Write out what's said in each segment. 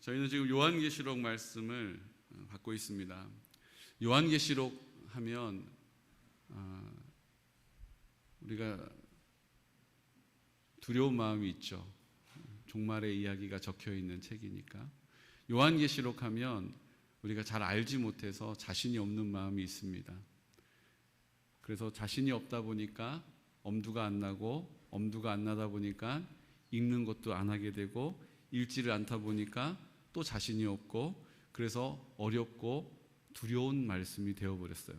저희는 지금 요한계시록 말씀을 받고 있습니다. 요한계시록 하면 우리가 두려운 마음이 있죠. 종말의 이야기가 적혀있는 책이니까. 요한계시록 하면 우리가 잘 알지 못해서 자신이 없는 마음이 있습니다. 그래서 자신이 없다 보니까 엄두가 안 나고, 엄두가 안 나다 보니까 읽는 것도 안 하게 되고, 읽지를 않다 보니까 또 자신이 없고, 그래서 어렵고 두려운 말씀이 되어버렸어요.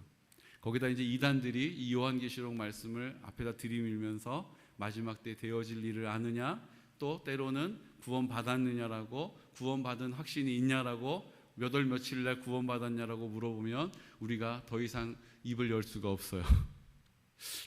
거기다 이제 이단들이 이 요한계시록 말씀을 앞에다 들이밀면서 마지막 때 되어질 일을 아느냐, 또 때로는 구원받았느냐라고, 구원받은 확신이 있냐라고, 몇 월 며칠 날 구원받았냐라고 물어보면 우리가 더 이상 입을 열 수가 없어요.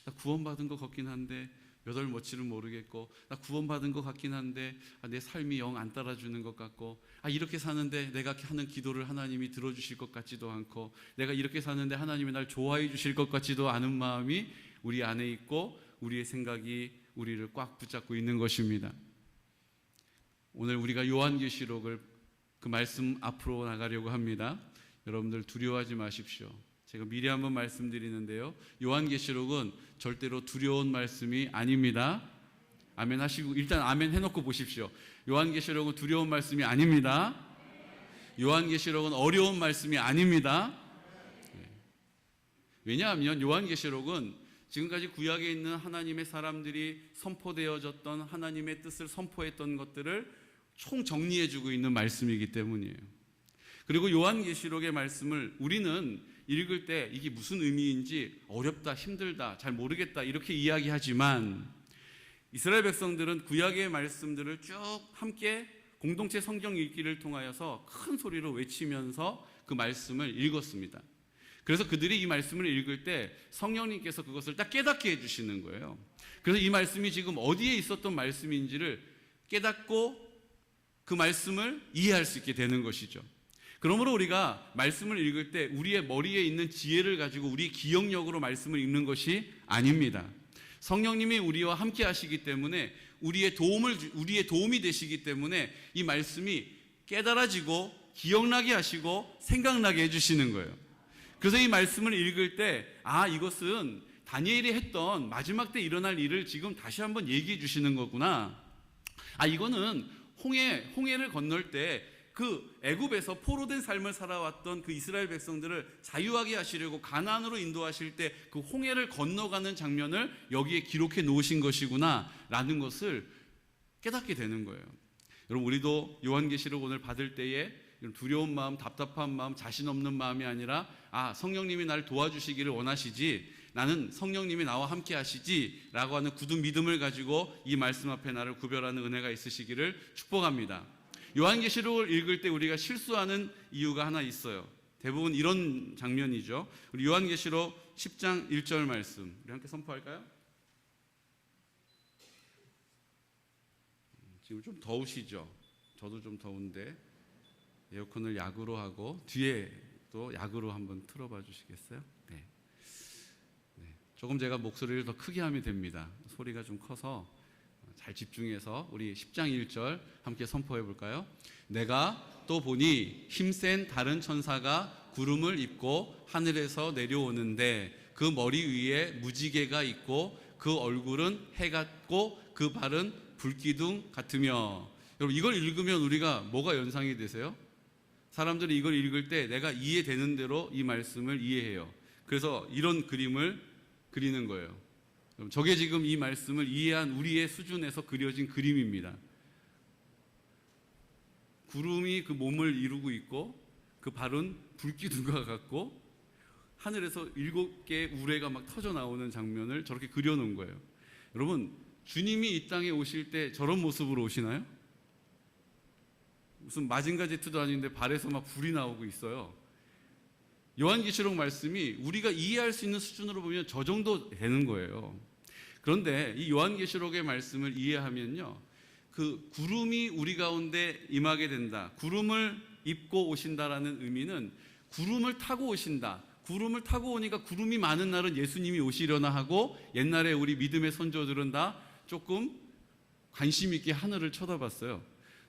나 구원받은 것 같긴 한데 몇 월 며칠은 모르겠고, 나 구원받은 것 같긴 한데 내 삶이 영 안 따라주는 것 같고, 이렇게 사는데 내가 하는 기도를 하나님이 들어주실 것 같지도 않고, 내가 이렇게 사는데 하나님이 날 좋아해 주실 것 같지도 않은 마음이 우리 안에 있고, 우리의 생각이 우리를 꽉 붙잡고 있는 것입니다. 오늘 우리가 요한계시록을 그 말씀 앞으로 나가려고 합니다. 여러분들 두려워하지 마십시오. 제가 미리 한번 말씀드리는데요, 요한계시록은 절대로 두려운 말씀이 아닙니다. 아멘 하시고, 일단 아멘 해놓고 보십시오. 요한계시록은 두려운 말씀이 아닙니다. 요한계시록은 어려운 말씀이 아닙니다. 왜냐하면 요한계시록은 지금까지 구약에 있는 하나님의 사람들이 선포되어졌던 하나님의 뜻을 선포했던 것들을 총정리해주고 있는 말씀이기 때문이에요. 그리고 요한계시록의 말씀을 우리는 읽을 때 이게 무슨 의미인지 어렵다, 힘들다, 잘 모르겠다 이렇게 이야기하지만, 이스라엘 백성들은 구약의 말씀들을 쭉 함께 공동체 성경 읽기를 통하여서 큰 소리로 외치면서 그 말씀을 읽었습니다. 그래서 그들이 이 말씀을 읽을 때 성령님께서 그것을 딱 깨닫게 해주시는 거예요. 그래서 이 말씀이 지금 어디에 있었던 말씀인지를 깨닫고 그 말씀을 이해할 수 있게 되는 것이죠. 그러므로 우리가 말씀을 읽을 때 우리의 머리에 있는 지혜를 가지고 우리의 기억력으로 말씀을 읽는 것이 아닙니다. 성령님이 우리와 함께 하시기 때문에 우리의 도움이 되시기 때문에 이 말씀이 깨달아지고 기억나게 하시고 생각나게 해주시는 거예요. 그래서 이 말씀을 읽을 때 이것은 다니엘이 했던 마지막 때 일어날 일을 지금 다시 한번 얘기해 주시는 거구나. 이거는 홍해를 건널 때 그 애굽에서 포로된 삶을 살아왔던 그 이스라엘 백성들을 자유하게 하시려고 가나안으로 인도하실 때 그 홍해를 건너가는 장면을 여기에 기록해 놓으신 것이구나 라는 것을 깨닫게 되는 거예요. 여러분, 우리도 요한계시록 오늘 받을 때에 두려운 마음, 답답한 마음, 자신 없는 마음이 아니라 성령님이 날 도와주시기를 원하시지, 나는 성령님이 나와 함께 하시지 라고 하는 굳은 믿음을 가지고 이 말씀 앞에 나를 구별하는 은혜가 있으시기를 축복합니다. 요한계시록을 읽을 때 우리가 실수하는 이유가 하나 있어요. 대부분 이런 장면이죠. 우리 요한계시록 10장 1절 말씀 우리 함께 선포할까요? 지금 좀 더우시죠? 저도 좀 더운데 에어컨을 약으로 하고 뒤에 또 약으로 한번 틀어봐 주시겠어요? 네. 조금 제가 목소리를 더 크게 하면 됩니다. 소리가 좀 커서 잘 집중해서 우리 10장 1절 함께 선포해 볼까요? 내가 또 보니 힘센 다른 천사가 구름을 입고 하늘에서 내려오는데 그 머리 위에 무지개가 있고 그 얼굴은 해 같고 그 발은 불기둥 같으며. 여러분, 이걸 읽으면 우리가 뭐가 연상이 되세요? 사람들이 이걸 읽을 때 내가 이해되는 대로 이 말씀을 이해해요. 그래서 이런 그림을 그리는 거예요. 저게 지금 이 말씀을 이해한 우리의 수준에서 그려진 그림입니다. 구름이 그 몸을 이루고 있고 그 발은 불기둥과 같고 하늘에서 7개의 우레가 막 터져 나오는 장면을 저렇게 그려놓은 거예요. 여러분, 주님이 이 땅에 오실 때 저런 모습으로 오시나요? 무슨 마징가 제트도 아닌데 발에서 막 불이 나오고 있어요. 요한계시록 말씀이 우리가 이해할 수 있는 수준으로 보면 저 정도 되는 거예요. 그런데 이 요한계시록의 말씀을 이해하면요, 그 구름이 우리 가운데 임하게 된다, 구름을 입고 오신다라는 의미는 구름을 타고 오신다, 구름을 타고 오니까 구름이 많은 날은 예수님이 오시려나 하고, 옛날에 우리 믿음의 선조들은 다 조금 관심 있게 하늘을 쳐다봤어요.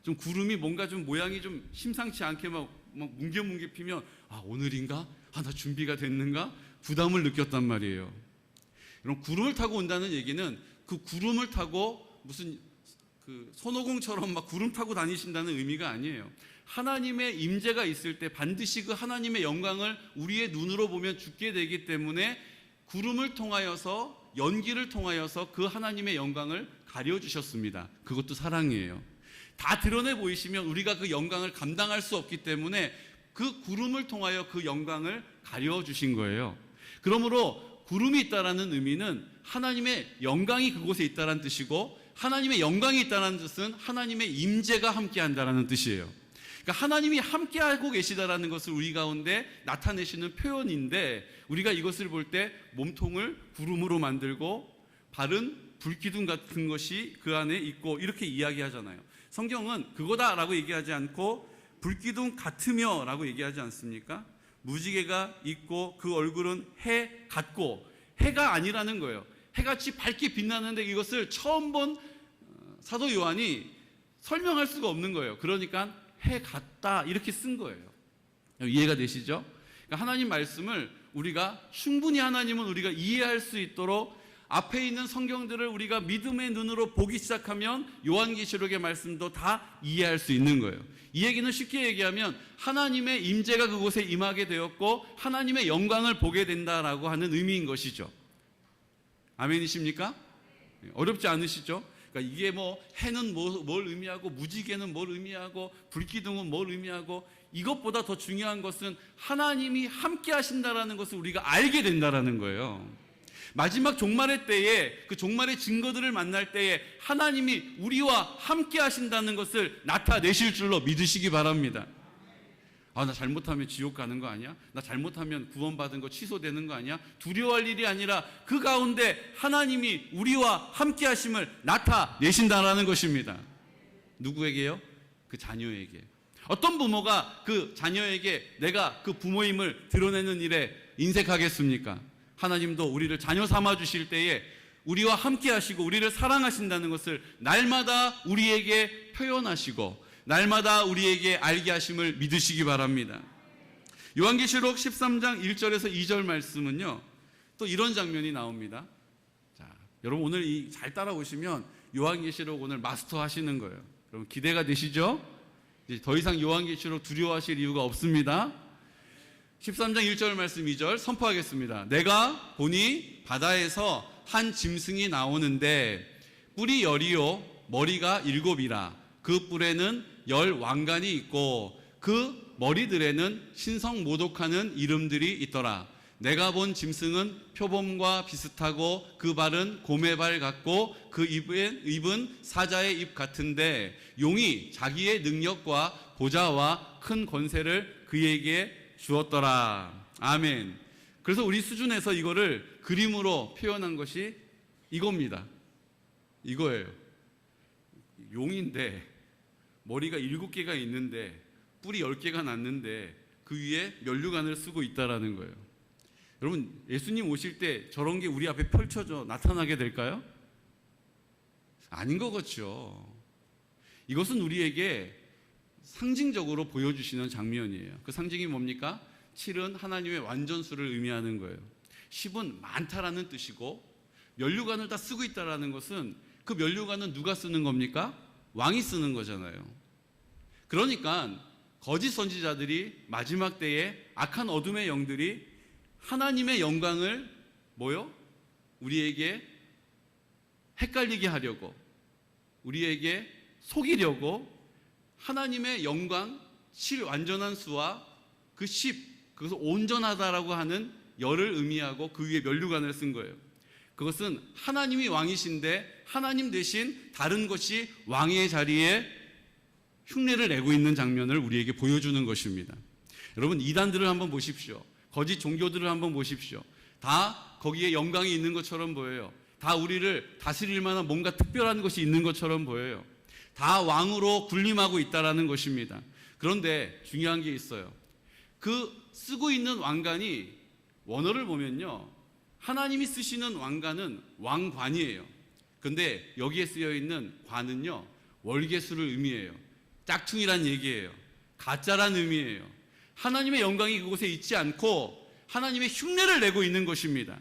좀 구름이 뭔가 좀 모양이 좀 심상치 않게 막 뭉게뭉게 피면 오늘인가? 나 준비가 됐는가? 부담을 느꼈단 말이에요. 여러분, 구름을 타고 온다는 얘기는 그 구름을 타고 무슨 그 손오공처럼 막 구름 타고 다니신다는 의미가 아니에요. 하나님의 임재가 있을 때 반드시 그 하나님의 영광을 우리의 눈으로 보면 죽게 되기 때문에 구름을 통하여서, 연기를 통하여서 그 하나님의 영광을 가려주셨습니다. 그것도 사랑이에요. 다 드러내 보이시면 우리가 그 영광을 감당할 수 없기 때문에 그 구름을 통하여 그 영광을 가려주신 거예요. 그러므로 구름이 있다라는 의미는 하나님의 영광이 그곳에 있다라는 뜻이고, 하나님의 영광이 있다는 뜻은 하나님의 임재가 함께한다라는 뜻이에요. 그러니까 하나님이 함께하고 계시다라는 것을 우리 가운데 나타내시는 표현인데, 우리가 이것을 볼 때 몸통을 구름으로 만들고 바른 불기둥 같은 것이 그 안에 있고 이렇게 이야기하잖아요. 성경은 그거다라고 얘기하지 않고 불기둥 같으며 라고 얘기하지 않습니까? 무지개가 있고 그 얼굴은 해 같고, 해가 아니라는 거예요. 해같이 밝게 빛나는데 이것을 처음 본 사도 요한이 설명할 수가 없는 거예요. 그러니까 해 같다 이렇게 쓴 거예요. 이해가 되시죠? 그러니까 하나님 말씀을 우리가 충분히, 하나님은 우리가 이해할 수 있도록 앞에 있는 성경들을 우리가 믿음의 눈으로 보기 시작하면 요한계시록의 말씀도 다 이해할 수 있는 거예요. 이 얘기는 쉽게 얘기하면 하나님의 임재가 그곳에 임하게 되었고 하나님의 영광을 보게 된다라고 하는 의미인 것이죠. 아멘이십니까? 어렵지 않으시죠? 그러니까 이게 해는 뭘 의미하고, 무지개는 뭘 의미하고, 불기둥은 뭘 의미하고, 이것보다 더 중요한 것은 하나님이 함께 하신다라는 것을 우리가 알게 된다라는 거예요. 마지막 종말의 때에, 그 종말의 증거들을 만날 때에 하나님이 우리와 함께 하신다는 것을 나타내실 줄로 믿으시기 바랍니다. 나 잘못하면 지옥 가는 거 아니야? 나 잘못하면 구원받은 거 취소되는 거 아니야? 두려워할 일이 아니라 그 가운데 하나님이 우리와 함께 하심을 나타내신다라는 것입니다. 누구에게요? 그 자녀에게. 어떤 부모가 그 자녀에게 내가 그 부모임을 드러내는 일에 인색하겠습니까? 하나님도 우리를 자녀 삼아 주실 때에 우리와 함께 하시고 우리를 사랑하신다는 것을 날마다 우리에게 표현하시고 날마다 우리에게 알게 하심을 믿으시기 바랍니다. 요한계시록 13장 1절에서 2절 말씀은요, 또 이런 장면이 나옵니다. 자, 여러분 오늘 잘 따라오시면 요한계시록 오늘 마스터 하시는 거예요. 여러분 기대가 되시죠? 이제 더 이상 요한계시록 두려워하실 이유가 없습니다. 13장 1절 말씀 2절 선포하겠습니다. 내가 보니 바다에서 한 짐승이 나오는데 뿔이 10이요 머리가 7이라. 그 뿔에는 10 왕관이 있고 그 머리들에는 신성모독하는 이름들이 있더라. 내가 본 짐승은 표범과 비슷하고 그 발은 곰의 발 같고 그 입은 사자의 입 같은데 용이 자기의 능력과 보좌와 큰 권세를 그에게 주었더라. 아멘. 그래서 우리 수준에서 이거를 그림으로 표현한 것이 이겁니다. 이거예요. 용인데 머리가 7개가 있는데 뿔이 10개가 났는데 그 위에 면류관을 쓰고 있다라는 거예요. 여러분 예수님 오실 때 저런 게 우리 앞에 펼쳐져 나타나게 될까요? 아닌 것 같죠. 이것은 우리에게 상징적으로 보여주시는 장면이에요. 그 상징이 뭡니까? 7은 하나님의 완전수를 의미하는 거예요. 10은 많다라는 뜻이고 면류관을 다 쓰고 있다라는 것은 그 면류관은 누가 쓰는 겁니까? 왕이 쓰는 거잖아요. 그러니까 거짓 선지자들이 마지막 때에 악한 어둠의 영들이 하나님의 영광을 우리에게 헷갈리게 하려고, 우리에게 속이려고 하나님의 영광 7 완전한 수와 그 10, 그것을 온전하다라고 하는 열을 의미하고 그 위에 면류관을 쓴 거예요. 그것은 하나님이 왕이신데 하나님 대신 다른 것이 왕의 자리에 흉내를 내고 있는 장면을 우리에게 보여주는 것입니다. 여러분 이단들을 한번 보십시오. 거짓 종교들을 한번 보십시오. 다 거기에 영광이 있는 것처럼 보여요. 다 우리를 다스릴 만한 뭔가 특별한 것이 있는 것처럼 보여요. 다 왕으로 군림하고 있다라는 것입니다. 그런데 중요한 게 있어요. 그 쓰고 있는 왕관이 원어를 보면요, 하나님이 쓰시는 왕관은 왕관이에요. 근데 여기에 쓰여 있는 관은요 월계수를 의미해요. 짝퉁이란 얘기예요. 가짜란 의미예요. 하나님의 영광이 그곳에 있지 않고 하나님의 흉내를 내고 있는 것입니다.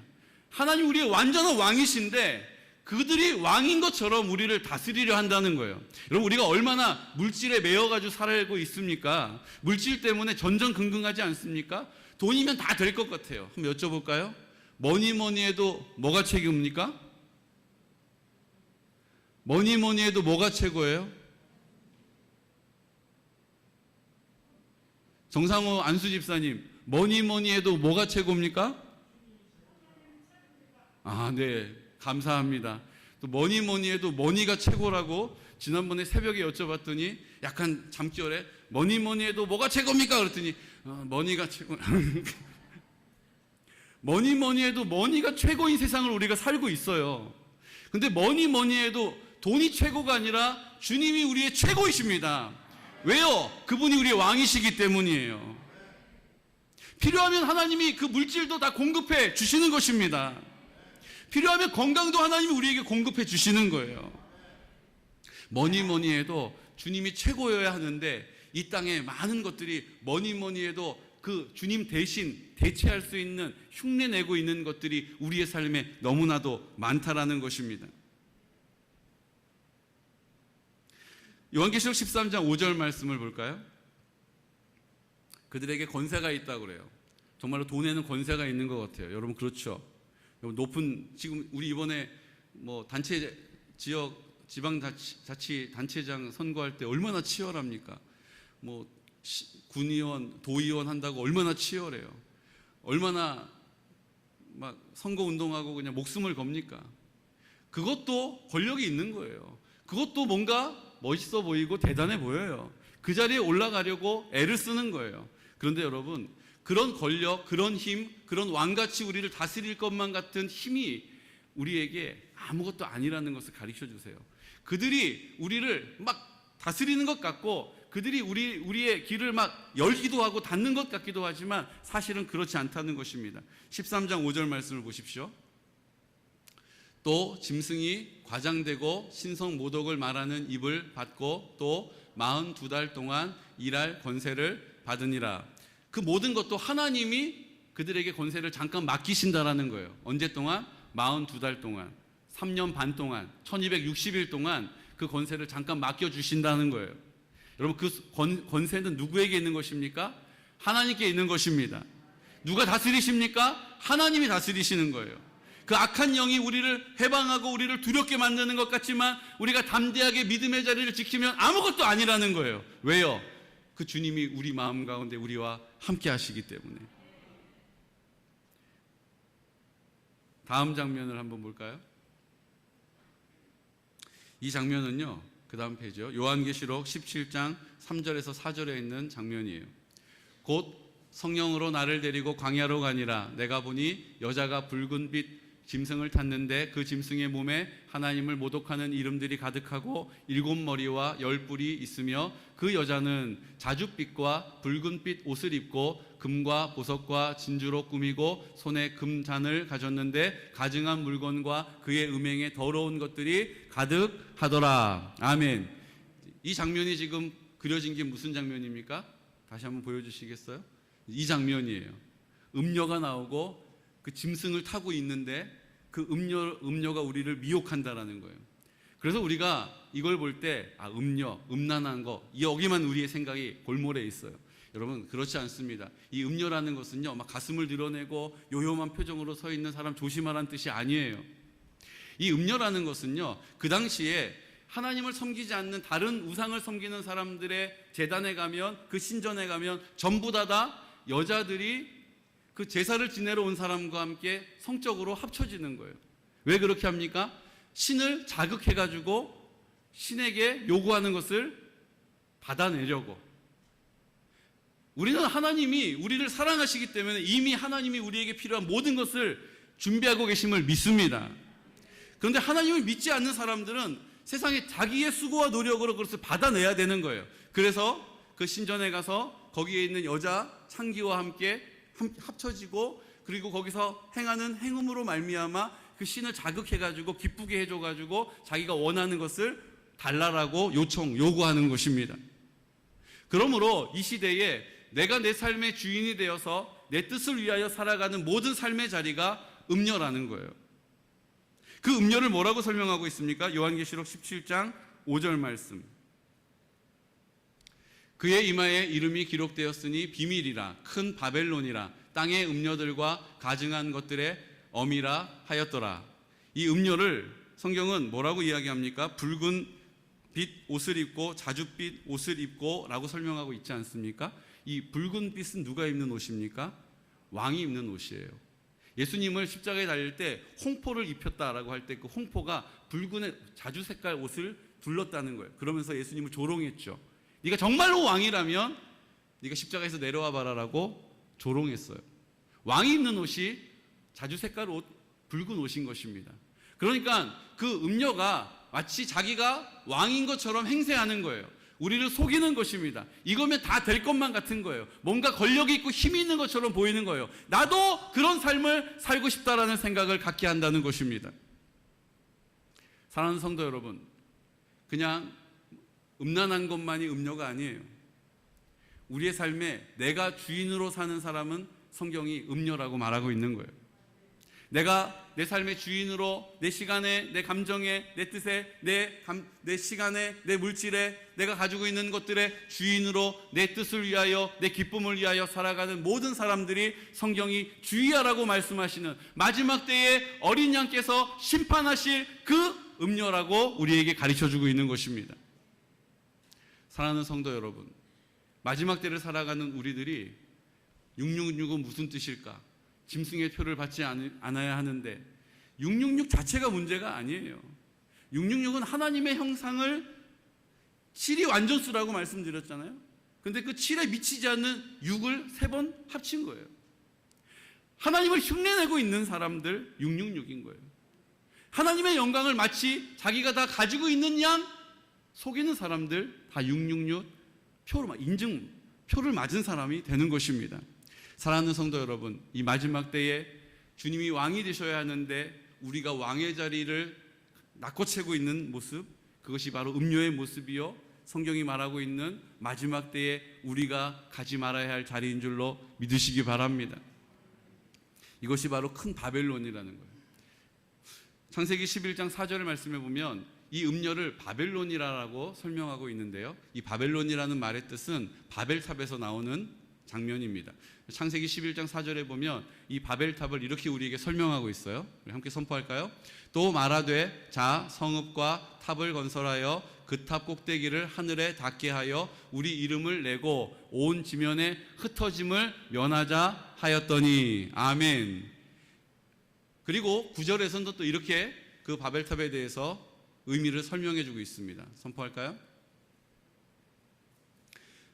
하나님 우리의 완전한 왕이신데 그들이 왕인 것처럼 우리를 다스리려 한다는 거예요. 여러분, 우리가 얼마나 물질에 매여가지고 살고 있습니까? 물질 때문에 전전긍긍하지 않습니까? 돈이면 다 될 것 같아요. 한번 여쭤볼까요? 뭐니 해도 뭐가 최고입니까? 뭐니 해도 뭐가 최고예요? 정상호 안수 집사님, 뭐니 해도 뭐가 최고입니까? 아, 네. 감사합니다. 또 뭐니 해도 머니가 최고라고 지난번에 새벽에 여쭤봤더니 약간 잠결에 뭐니 해도 뭐가 최고입니까? 그랬더니 머니가 최고. 뭐니 해도 머니가 최고인 세상을 우리가 살고 있어요. 근데 뭐니 해도 돈이 최고가 아니라 주님이 우리의 최고이십니다. 왜요? 그분이 우리의 왕이시기 때문이에요. 필요하면 하나님이 그 물질도 다 공급해 주시는 것입니다. 필요하면 건강도 하나님이 우리에게 공급해 주시는 거예요. 뭐니 해도 주님이 최고여야 하는데 이 땅에 많은 것들이 뭐니 해도 그 주님 대신 대체할 수 있는 흉내내고 있는 것들이 우리의 삶에 너무나도 많다라는 것입니다. 요한계시록 13장 5절 말씀을 볼까요? 그들에게 권세가 있다고 그래요. 정말로 돈에는 권세가 있는 것 같아요. 여러분 그렇죠? 높은 지금 우리 이번에 뭐 단체 지역 지방자치 단체장 선거할 때 얼마나 치열합니까? 뭐 군의원, 도의원 한다고 얼마나 치열해요. 얼마나 막 선거 운동하고 그냥 목숨을 겁니까? 그것도 권력이 있는 거예요. 그것도 뭔가 멋있어 보이고 대단해 보여요. 그 자리에 올라가려고 애를 쓰는 거예요. 그런데 여러분, 그런 권력, 그런 힘, 그런 왕같이 우리를 다스릴 것만 같은 힘이 우리에게 아무것도 아니라는 것을 가르쳐 주세요. 그들이 우리를 막 다스리는 것 같고 그들이 우리의 길을 막 열기도 하고 닫는 것 같기도 하지만 사실은 그렇지 않다는 것입니다. 13장 5절 말씀을 보십시오. 또 짐승이 과장되고 신성모독을 말하는 입을 받고 또 42달 동안 일할 권세를 받으니라. 그 모든 것도 하나님이 그들에게 권세를 잠깐 맡기신다라는 거예요. 언제 동안? 42달 동안, 3년 반 동안, 1260일 동안 그 권세를 잠깐 맡겨주신다는 거예요. 여러분, 그 권세는 누구에게 있는 것입니까? 하나님께 있는 것입니다. 누가 다스리십니까? 하나님이 다스리시는 거예요. 그 악한 영이 우리를 해방하고 우리를 두렵게 만드는 것 같지만 우리가 담대하게 믿음의 자리를 지키면 아무것도 아니라는 거예요. 왜요? 그 주님이 우리 마음 가운데 우리와 함께 하시기 때문에. 다음 장면을 한번 볼까요? 이 장면은요, 그 다음 페이지요. 요한계시록 17장 3절에서 4절에 있는 장면이에요. 곧 성령으로 나를 데리고 광야로 가니라. 내가 보니 여자가 붉은 빛 짐승을 탔는데 그 짐승의 몸에 하나님을 모독하는 이름들이 가득하고 7머리와 10뿔이 있으며 그 여자는 자줏빛과 붉은빛 옷을 입고 금과 보석과 진주로 꾸미고 손에 금잔을 가졌는데 가증한 물건과 그의 음행에 더러운 것들이 가득하더라. 아멘. 이 장면이 지금 그려진 게 무슨 장면입니까? 다시 한번 보여주시겠어요? 이 장면이에요. 음녀가 나오고 그 짐승을 타고 있는데 그 음녀가 우리를 미혹한다라는 거예요. 그래서 우리가 이걸 볼 때 음녀, 음란한 거 여기만 우리의 생각이 골몰해 있어요. 여러분 그렇지 않습니다. 이 음녀라는 것은요, 막 가슴을 드러내고 요염한 표정으로 서 있는 사람 조심하라는 뜻이 아니에요. 이 음녀라는 것은요, 그 당시에 하나님을 섬기지 않는 다른 우상을 섬기는 사람들의 제단에 가면, 그 신전에 가면 전부 다 여자들이 그 제사를 지내러 온 사람과 함께 성적으로 합쳐지는 거예요. 왜 그렇게 합니까? 신을 자극해가지고 신에게 요구하는 것을 받아내려고. 우리는 하나님이 우리를 사랑하시기 때문에 이미 하나님이 우리에게 필요한 모든 것을 준비하고 계심을 믿습니다. 그런데 하나님을 믿지 않는 사람들은 세상에 자기의 수고와 노력으로 그것을 받아내야 되는 거예요. 그래서 그 신전에 가서 거기에 있는 여자 창기와 함께 합쳐지고, 그리고 거기서 행하는 행음으로 말미암아 그 신을 자극해가지고 기쁘게 해줘가지고 자기가 원하는 것을 달라라고 요구하는 것입니다. 그러므로 이 시대에 내가 내 삶의 주인이 되어서 내 뜻을 위하여 살아가는 모든 삶의 자리가 음녀라는 거예요. 그 음녀를 뭐라고 설명하고 있습니까? 요한계시록 17장 5절 말씀. 그의 이마에 이름이 기록되었으니 비밀이라 큰 바벨론이라 땅의 음녀들과 가증한 것들의 어미라 하였더라. 이 음녀를 성경은 뭐라고 이야기합니까? 붉은 빛 옷을 입고 자줏빛 옷을 입고 라고 설명하고 있지 않습니까? 이 붉은 빛은 누가 입는 옷입니까? 왕이 입는 옷이에요. 예수님을 십자가에 달릴 때 홍포를 입혔다라고 할 때 그 홍포가 붉은 자주 색깔 옷을 둘렀다는 거예요. 그러면서 예수님을 조롱했죠. 네가 정말로 왕이라면 네가 십자가에서 내려와 봐라라고 조롱했어요. 왕이 입는 옷이 자주 색깔 옷, 붉은 옷인 것입니다. 그러니까 그 음녀가 마치 자기가 왕인 것처럼 행세하는 거예요. 우리를 속이는 것입니다. 이거면 다 될 것만 같은 거예요. 뭔가 권력이 있고 힘이 있는 것처럼 보이는 거예요. 나도 그런 삶을 살고 싶다라는 생각을 갖게 한다는 것입니다. 사랑하는 성도 여러분, 그냥 음란한 것만이 음녀가 아니에요. 우리의 삶에 내가 주인으로 사는 사람은 성경이 음녀라고 말하고 있는 거예요. 내가 내 삶의 주인으로 내 시간에, 내 감정에, 내 뜻에, 내 시간에, 내 물질에, 내가 가지고 있는 것들의 주인으로 내 뜻을 위하여, 내 기쁨을 위하여 살아가는 모든 사람들이 성경이 주의하라고 말씀하시는 마지막 때에 어린 양께서 심판하실 그 음녀라고 우리에게 가르쳐주고 있는 것입니다. 사랑하는 성도 여러분, 마지막 때를 살아가는 우리들이 666은 무슨 뜻일까? 짐승의 표를 받지 않아야 하는데 666 자체가 문제가 아니에요. 666은 하나님의 형상을 7이 완전수라고 말씀드렸잖아요. 근데 그 7에 미치지 않는 6을 3번 합친 거예요. 하나님을 흉내내고 있는 사람들 666인 거예요. 하나님의 영광을 마치 자기가 다 가지고 있는 양 속이는 사람들 다 666 표를 맞은 사람이 되는 것입니다. 사랑하는 성도 여러분, 이 마지막 때에 주님이 왕이 되셔야 하는데 우리가 왕의 자리를 낚고채고 있는 모습, 그것이 바로 음녀의 모습이요, 성경이 말하고 있는 마지막 때에 우리가 가지 말아야 할 자리인 줄로 믿으시기 바랍니다. 이것이 바로 큰 바벨론이라는 거예요. 창세기 11장 4절의 말씀에 보면 이 음녀를 바벨론이라고 설명하고 있는데요, 이 바벨론이라는 말의 뜻은 바벨탑에서 나오는 장면입니다. 창세기 11장 4절에 보면 이 바벨탑을 이렇게 우리에게 설명하고 있어요. 우리 함께 선포할까요? 또 말하되 자 성읍과 탑을 건설하여 그 탑 꼭대기를 하늘에 닿게 하여 우리 이름을 내고 온 지면에 흩어짐을 면하자 하였더니. 아멘. 그리고 9절에서는 또 이렇게 그 바벨탑에 대해서 의미를 설명해 주고 있습니다. 선포할까요?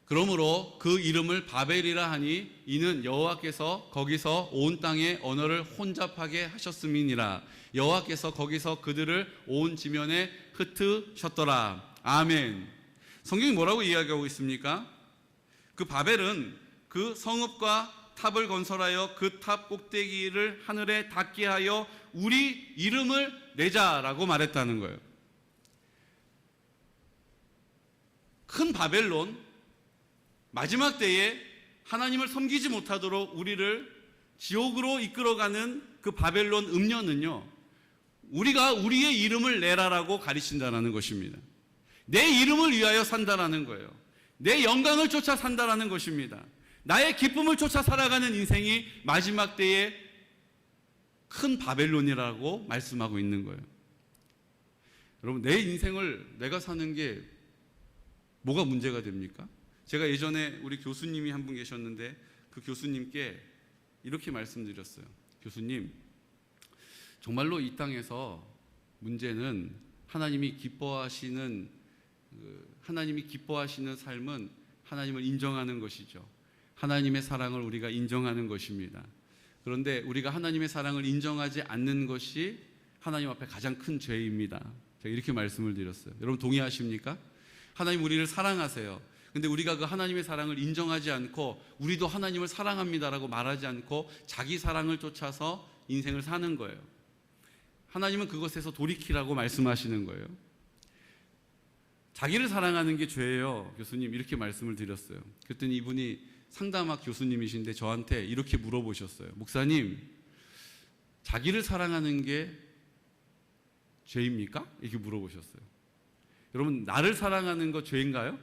그러므로 그 이름을 바벨이라 하니 이는 여호와께서 거기서 온 땅의 언어를 혼잡하게 하셨음이니라. 여호와께서 거기서 그들을 온 지면에 흩으셨더라. 아멘. 성경이 뭐라고 이야기하고 있습니까? 그 바벨은 그 성읍과 탑을 건설하여 그 탑 꼭대기를 하늘에 닿게 하여 우리 이름을 내자라고 말했다는 거예요. 큰 바벨론, 마지막 때에 하나님을 섬기지 못하도록 우리를 지옥으로 이끌어가는 그 바벨론 음녀는요, 우리가 우리의 이름을 내라라고 가르친다는 것입니다. 내 이름을 위하여 산다라는 거예요. 내 영광을 쫓아 산다라는 것입니다. 나의 기쁨을 쫓아 살아가는 인생이 마지막 때에 큰 바벨론이라고 말씀하고 있는 거예요. 여러분, 내 인생을 내가 사는 게 뭐가 문제가 됩니까? 제가 예전에 우리 교수님이 한 분 계셨는데 그 교수님께 이렇게 말씀드렸어요. 교수님, 정말로 이 땅에서 문제는 하나님이 기뻐하시는 삶은 하나님을 인정하는 것이죠. 하나님의 사랑을 우리가 인정하는 것입니다. 그런데 우리가 하나님의 사랑을 인정하지 않는 것이 하나님 앞에 가장 큰 죄입니다. 제가 이렇게 말씀을 드렸어요. 여러분 동의하십니까? 하나님 우리를 사랑하세요. 근데 우리가 그 하나님의 사랑을 인정하지 않고 우리도 하나님을 사랑합니다라고 말하지 않고 자기 사랑을 쫓아서 인생을 사는 거예요. 하나님은 그것에서 돌이키라고 말씀하시는 거예요. 자기를 사랑하는 게 죄예요, 교수님. 이렇게 말씀을 드렸어요. 그랬더니 이분이 상담학 교수님이신데 저한테 이렇게 물어보셨어요. 목사님, 자기를 사랑하는 게 죄입니까? 이렇게 물어보셨어요. 여러분, 나를 사랑하는 거 죄인가요?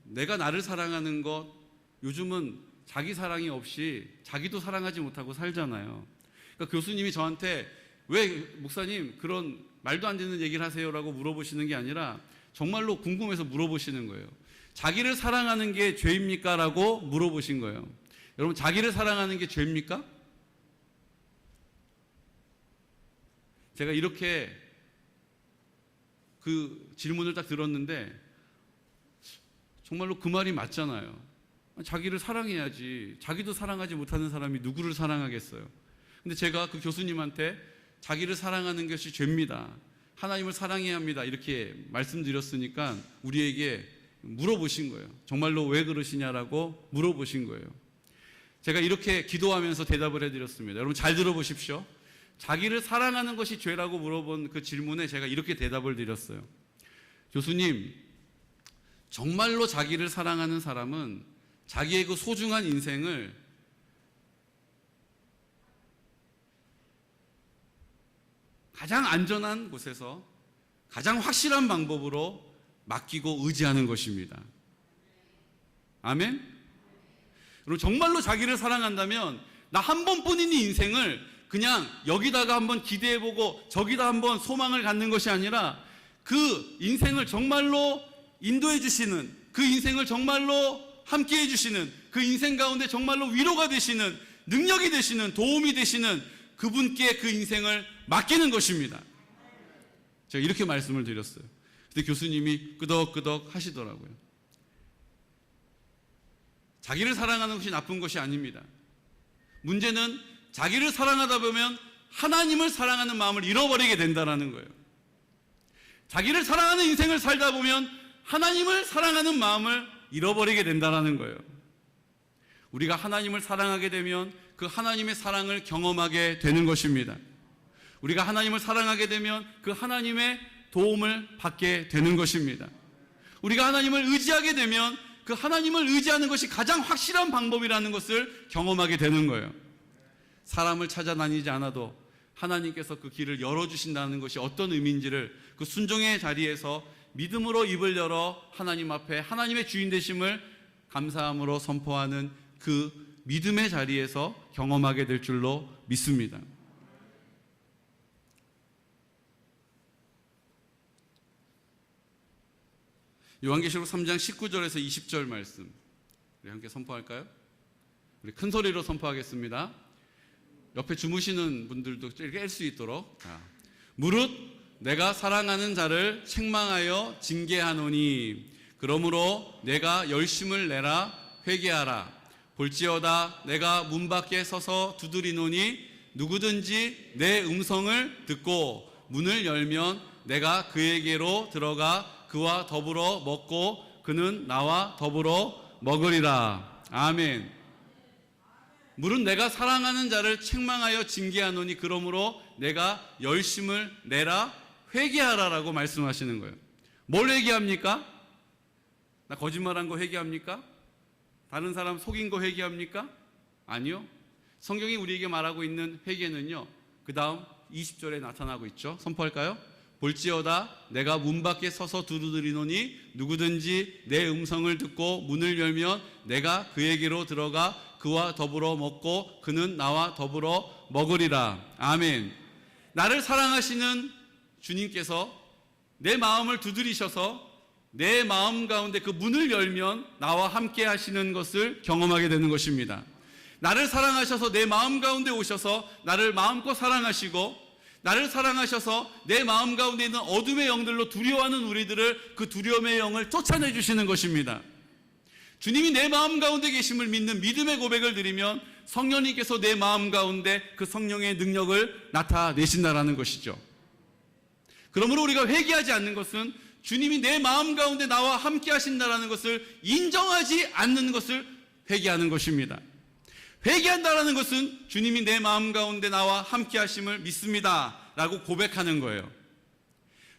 내가 나를 사랑하는 것, 요즘은 자기 사랑이 없이 자기도 사랑하지 못하고 살잖아요. 그러니까 교수님이 저한테 왜 목사님 그런 말도 안 되는 얘기를 하세요? 라고 물어보시는 게 아니라 정말로 궁금해서 물어보시는 거예요. 자기를 사랑하는 게 죄입니까? 라고 물어보신 거예요. 여러분, 자기를 사랑하는 게 죄입니까? 제가 이렇게 그 질문을 딱 들었는데 정말로 그 말이 맞잖아요. 자기를 사랑해야지. 자기도 사랑하지 못하는 사람이 누구를 사랑하겠어요? 근데 제가 그 교수님한테 자기를 사랑하는 것이 죄입니다, 하나님을 사랑해야 합니다, 이렇게 말씀드렸으니까 우리에게 물어보신 거예요. 정말로 왜 그러시냐라고 물어보신 거예요. 제가 이렇게 기도하면서 대답을 해드렸습니다. 여러분 잘 들어보십시오. 자기를 사랑하는 것이 죄라고 물어본 그 질문에 제가 이렇게 대답을 드렸어요. 교수님, 정말로 자기를 사랑하는 사람은 자기의 그 소중한 인생을 가장 안전한 곳에서 가장 확실한 방법으로 맡기고 의지하는 것입니다. 아멘? 그리고 정말로 자기를 사랑한다면 나 한 번뿐인 이 인생을 그냥 여기다가 한번 기대해보고 저기다 한번 소망을 갖는 것이 아니라 그 인생을 정말로 인도해 주시는, 그 인생을 정말로 함께 해주시는, 그 인생 가운데 정말로 위로가 되시는, 능력이 되시는, 도움이 되시는 그분께 그 인생을 맡기는 것입니다. 제가 이렇게 말씀을 드렸어요. 근데 교수님이 끄덕끄덕 하시더라고요. 자기를 사랑하는 것이 나쁜 것이 아닙니다. 문제는 자기를 사랑하다 보면 하나님을 사랑하는 마음을 잃어버리게 된다는 거예요. 자기를 사랑하는 인생을 살다 보면 하나님을 사랑하는 마음을 잃어버리게 된다는 거예요. 우리가 하나님을 사랑하게 되면 그 하나님의 사랑을 경험하게 되는 것입니다. 우리가 하나님을 사랑하게 되면 그 하나님의 도움을 받게 되는 것입니다. 우리가 하나님을 의지하게 되면 그 하나님을 의지하는 것이 가장 확실한 방법이라는 것을 경험하게 되는 거예요. 사람을 찾아다니지 않아도 하나님께서 그 길을 열어주신다는 것이 어떤 의미인지를 그 순종의 자리에서 믿음으로 입을 열어 하나님 앞에 하나님의 주인 되심을 감사함으로 선포하는 그 믿음의 자리에서 경험하게 될 줄로 믿습니다. 요한계시록 3장 19절에서 20절 말씀 우리 함께 선포할까요? 우리 큰 소리로 선포하겠습니다. 옆에 주무시는 분들도 이렇게 깰 수 있도록. 무릇 내가 사랑하는 자를 책망하여 징계하노니 그러므로 내가 열심을 내라 회개하라. 볼지어다 내가 문 밖에 서서 두드리노니 누구든지 내 음성을 듣고 문을 열면 내가 그에게로 들어가 그와 더불어 먹고 그는 나와 더불어 먹으리라. 아멘. 물은 내가 사랑하는 자를 책망하여 징계하노니 그러므로 내가 열심을 내라 회개하라라고 말씀하시는 거예요. 뭘 회개합니까? 나 거짓말한 거 회개합니까? 다른 사람 속인 거 회개합니까? 아니요. 성경이 우리에게 말하고 있는 회개는요, 그 다음 20절에 나타나고 있죠. 선포할까요? 볼지어다 내가 문 밖에 서서 두드리노니 누구든지 내 음성을 듣고 문을 열면 내가 그에게로 들어가 그와 더불어 먹고 그는 나와 더불어 먹으리라. 아멘. 나를 사랑하시는 주님께서 내 마음을 두드리셔서 내 마음 가운데 그 문을 열면 나와 함께 하시는 것을 경험하게 되는 것입니다. 나를 사랑하셔서 내 마음 가운데 오셔서 나를 마음껏 사랑하시고 나를 사랑하셔서 내 마음 가운데 있는 어둠의 영들로 두려워하는 우리들을 그 두려움의 영을 쫓아내 주시는 것입니다. 주님이 내 마음 가운데 계심을 믿는 믿음의 고백을 드리면 성령님께서 내 마음 가운데 그 성령의 능력을 나타내신다라는 것이죠. 그러므로 우리가 회개하지 않는 것은 주님이 내 마음 가운데 나와 함께 하신다라는 것을 인정하지 않는 것을 회개하는 것입니다. 회개한다라는 것은 주님이 내 마음 가운데 나와 함께 하심을 믿습니다 라고 고백하는 거예요.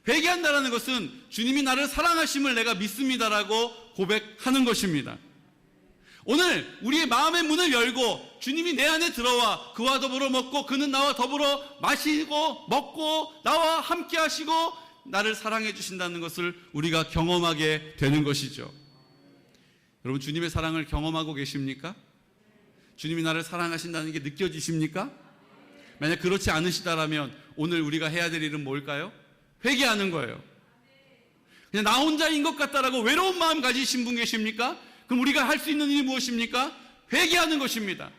회개한다라는 것은 주님이 나를 사랑하심을 내가 믿습니다라고 고백하는 것입니다. 오늘 우리의 마음의 문을 열고 주님이 내 안에 들어와 그와 더불어 먹고 그는 나와 더불어 마시고 먹고 나와 함께 하시고 나를 사랑해 주신다는 것을 우리가 경험하게 되는 것이죠. 여러분, 주님의 사랑을 경험하고 계십니까? 주님이 나를 사랑하신다는 게 느껴지십니까? 만약 그렇지 않으시다라면 오늘 우리가 해야 될 일은 뭘까요? 회개하는 거예요. 그냥 나 혼자인 것 같다라고 외로운 마음 가지신 분 계십니까? 그럼 우리가 할 수 있는 일이 무엇입니까? 회개하는 것입니다.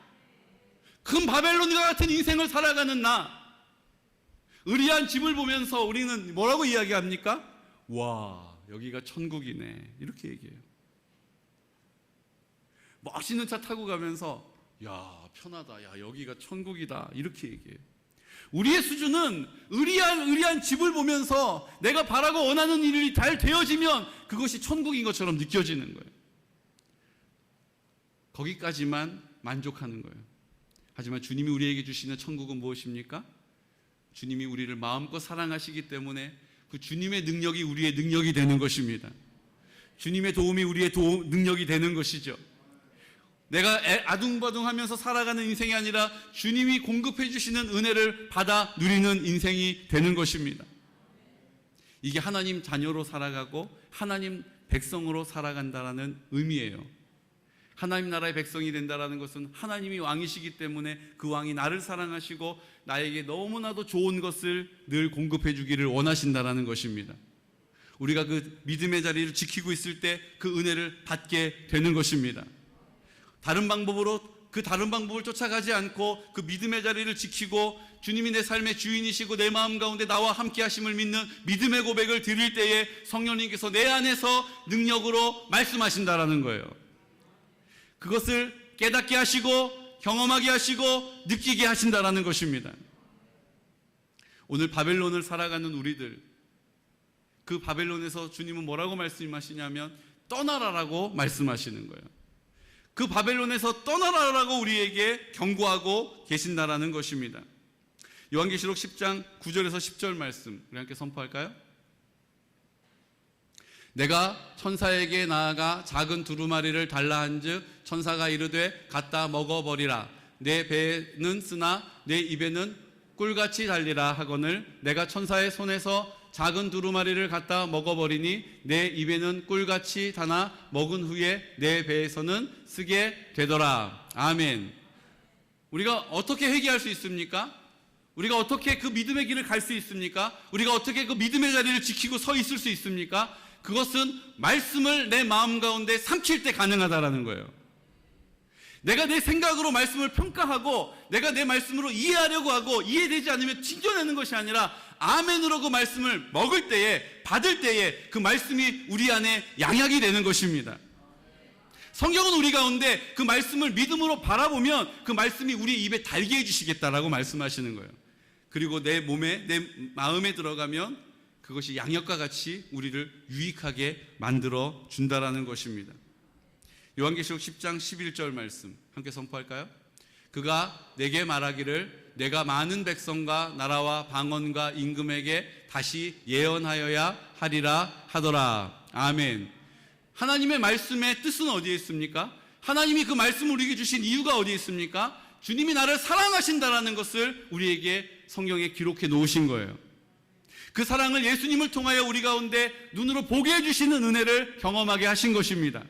큰 바벨론과 같은 인생을 살아가는 나, 의리한 집을 보면서 우리는 뭐라고 이야기합니까? 와, 여기가 천국이네, 이렇게 얘기해요. 멋있는 차 타고 가면서 야, 편하다, 야, 여기가 천국이다, 이렇게 얘기해요. 우리의 수준은 의리한 집을 보면서 내가 바라고 원하는 일이 잘 되어지면 그것이 천국인 것처럼 느껴지는 거예요. 거기까지만 만족하는 거예요. 하지만 주님이 우리에게 주시는 천국은 무엇입니까? 주님이 우리를 마음껏 사랑하시기 때문에 그 주님의 능력이 우리의 능력이 되는 것입니다. 주님의 도움이 우리의 능력이 되는 것이죠. 내가 아둥바둥하면서 살아가는 인생이 아니라 주님이 공급해 주시는 은혜를 받아 누리는 인생이 되는 것입니다. 이게 하나님 자녀로 살아가고 하나님 백성으로 살아간다라는 의미예요. 하나님 나라의 백성이 된다라는 것은 하나님이 왕이시기 때문에 그 왕이 나를 사랑하시고 나에게 너무나도 좋은 것을 늘 공급해 주기를 원하신다라는 것입니다. 우리가 그 믿음의 자리를 지키고 있을 때 그 은혜를 받게 되는 것입니다. 다른 방법을 쫓아가지 않고 그 믿음의 자리를 지키고 주님이 내 삶의 주인이시고 내 마음 가운데 나와 함께 하심을 믿는 믿음의 고백을 드릴 때에 성령님께서 내 안에서 능력으로 말씀하신다라는 거예요. 그것을 깨닫게 하시고 경험하게 하시고 느끼게 하신다라는 것입니다. 오늘 바벨론을 살아가는 우리들, 그 바벨론에서 주님은 뭐라고 말씀하시냐면 떠나라라고 말씀하시는 거예요. 그 바벨론에서 떠나라라고 우리에게 경고하고 계신다라는 것입니다. 요한계시록 10장 9절에서 10절 말씀 우리 함께 선포할까요? 내가 천사에게 나아가 작은 두루마리를 달라 한즉 천사가 이르되 갖다 먹어버리라. 내 배는 쓰나 내 입에는 꿀같이 달리라 하거늘 내가 천사의 손에서 작은 두루마리를 갖다 먹어버리니 내 입에는 꿀같이 다나 먹은 후에 내 배에서는 쓰게 되더라. 아멘. 우리가 어떻게 회개할 수 있습니까? 우리가 어떻게 그 믿음의 길을 갈 수 있습니까? 우리가 어떻게 그 믿음의 자리를 지키고 서 있을 수 있습니까? 그것은 말씀을 내 마음 가운데 삼킬 때 가능하다라는 거예요. 내가 내 생각으로 말씀을 평가하고 내가 내 말씀으로 이해하려고 하고 이해되지 않으면 튕겨내는 것이 아니라 아멘으로 그 말씀을 먹을 때에 받을 때에 그 말씀이 우리 안에 양약이 되는 것입니다. 성경은 우리 가운데 그 말씀을 믿음으로 바라보면 그 말씀이 우리 입에 달게 해주시겠다라고 말씀하시는 거예요. 그리고 내 몸에 내 마음에 들어가면 그것이 양약과 같이 우리를 유익하게 만들어 준다라는 것입니다. 요한계시록 10장 11절 말씀 함께 선포할까요? 그가 내게 말하기를 내가 많은 백성과 나라와 방언과 임금에게 다시 예언하여야 하리라 하더라. 아멘. 하나님의 말씀의 뜻은 어디에 있습니까? 하나님이 그 말씀을 우리에게 주신 이유가 어디에 있습니까? 주님이 나를 사랑하신다라는 것을 우리에게 성경에 기록해 놓으신 거예요. 그 사랑을 예수님을 통하여 우리 가운데 눈으로 보게 해주시는 은혜를 경험하게 하신 것입니다.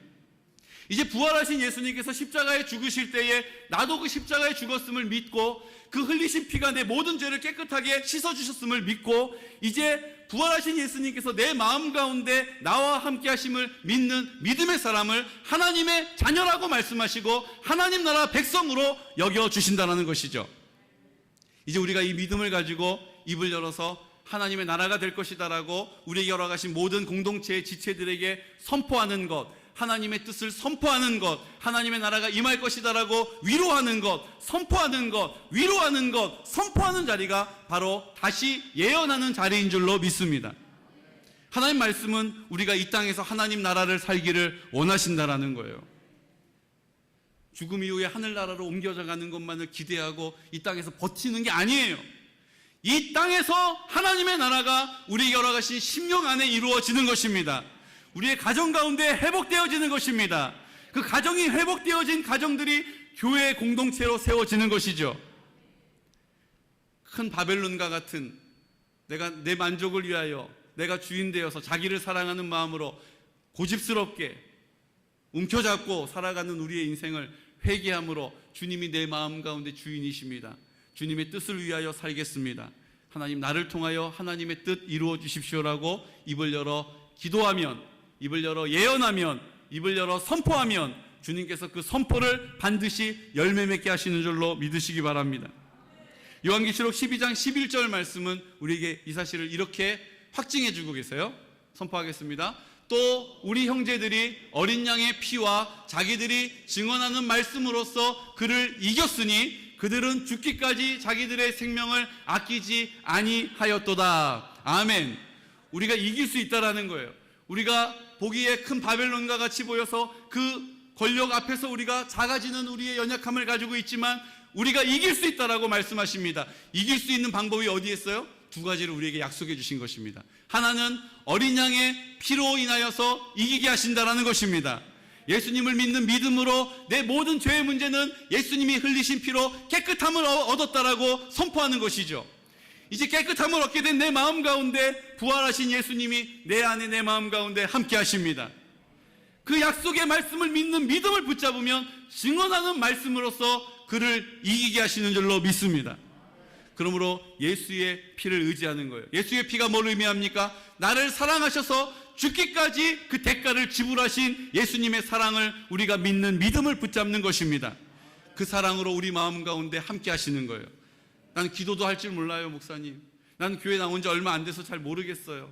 이제 부활하신 예수님께서 십자가에 죽으실 때에 나도 그 십자가에 죽었음을 믿고 그 흘리신 피가 내 모든 죄를 깨끗하게 씻어주셨음을 믿고 이제 부활하신 예수님께서 내 마음 가운데 나와 함께 하심을 믿는 믿음의 사람을 하나님의 자녀라고 말씀하시고 하나님 나라 백성으로 여겨주신다는 것이죠. 이제 우리가 이 믿음을 가지고 입을 열어서 하나님의 나라가 될 것이다라고 우리에게 허락하신 모든 공동체의 지체들에게 선포하는 것, 하나님의 뜻을 선포하는 것, 하나님의 나라가 임할 것이다라고 위로하는 것, 선포하는 것, 위로하는 것, 선포하는 자리가 바로 다시 예언하는 자리인 줄로 믿습니다. 하나님 말씀은 우리가 이 땅에서 하나님 나라를 살기를 원하신다라는 거예요. 죽음 이후에 하늘나라로 옮겨져 가는 것만을 기대하고 이 땅에서 버티는 게 아니에요. 이 땅에서 하나님의 나라가 우리에게 허락하신 심령 안에 이루어지는 것입니다. 우리의 가정 가운데 회복되어지는 것입니다. 그 가정이 회복되어진 가정들이 교회의 공동체로 세워지는 것이죠. 큰 바벨론과 같은 내가 내 만족을 위하여 내가 주인 되어서 자기를 사랑하는 마음으로 고집스럽게 움켜잡고 살아가는 우리의 인생을 회개함으로 주님이 내 마음 가운데 주인이십니다. 주님의 뜻을 위하여 살겠습니다. 하나님 나를 통하여 하나님의 뜻 이루어 주십시오라고 입을 열어 기도하면, 입을 열어 예언하면, 입을 열어 선포하면 주님께서 그 선포를 반드시 열매 맺게 하시는 줄로 믿으시기 바랍니다. 요한계시록 12장 11절 말씀은 우리에게 이 사실을 이렇게 확증해 주고 계세요. 선포하겠습니다. 또 우리 형제들이 어린 양의 피와 자기들이 증언하는 말씀으로써 그를 이겼으니 그들은 죽기까지 자기들의 생명을 아끼지 아니하였도다. 아멘. 우리가 이길 수 있다라는 거예요. 우리가 보기에 큰 바벨론과 같이 보여서 그 권력 앞에서 우리가 작아지는 우리의 연약함을 가지고 있지만 우리가 이길 수 있다라고 말씀하십니다. 이길 수 있는 방법이 어디에 있어요? 두 가지를 우리에게 약속해 주신 것입니다. 하나는 어린 양의 피로 인하여서 이기게 하신다라는 것입니다. 예수님을 믿는 믿음으로 내 모든 죄의 문제는 예수님이 흘리신 피로 깨끗함을 얻었다라고 선포하는 것이죠. 이제 깨끗함을 얻게 된 내 마음 가운데 부활하신 예수님이 내 안에 내 마음 가운데 함께 하십니다. 그 약속의 말씀을 믿는 믿음을 붙잡으면 증언하는 말씀으로서 그를 이기게 하시는 줄로 믿습니다. 그러므로 예수의 피를 의지하는 거예요. 예수의 피가 뭘 의미합니까? 나를 사랑하셔서 죽기까지 그 대가를 지불하신 예수님의 사랑을 우리가 믿는 믿음을 붙잡는 것입니다. 그 사랑으로 우리 마음 가운데 함께 하시는 거예요. 나는 기도도 할 줄 몰라요, 목사님. 나는 교회 나온 지 얼마 안 돼서 잘 모르겠어요.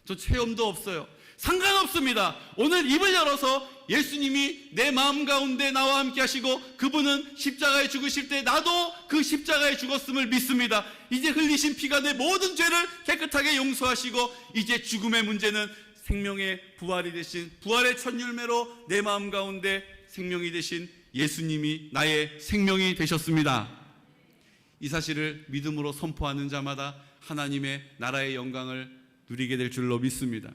저 체험도 없어요. 상관없습니다. 오늘 입을 열어서 예수님이 내 마음 가운데 나와 함께 하시고 그분은 십자가에 죽으실 때 나도 그 십자가에 죽었음을 믿습니다. 이제 흘리신 피가 내 모든 죄를 깨끗하게 용서하시고 이제 죽음의 문제는 생명의 부활이 되신 부활의 첫 열매로 내 마음 가운데 생명이 되신 예수님이 나의 생명이 되셨습니다. 이 사실을 믿음으로 선포하는 자마다 하나님의 나라의 영광을 누리게 될 줄로 믿습니다.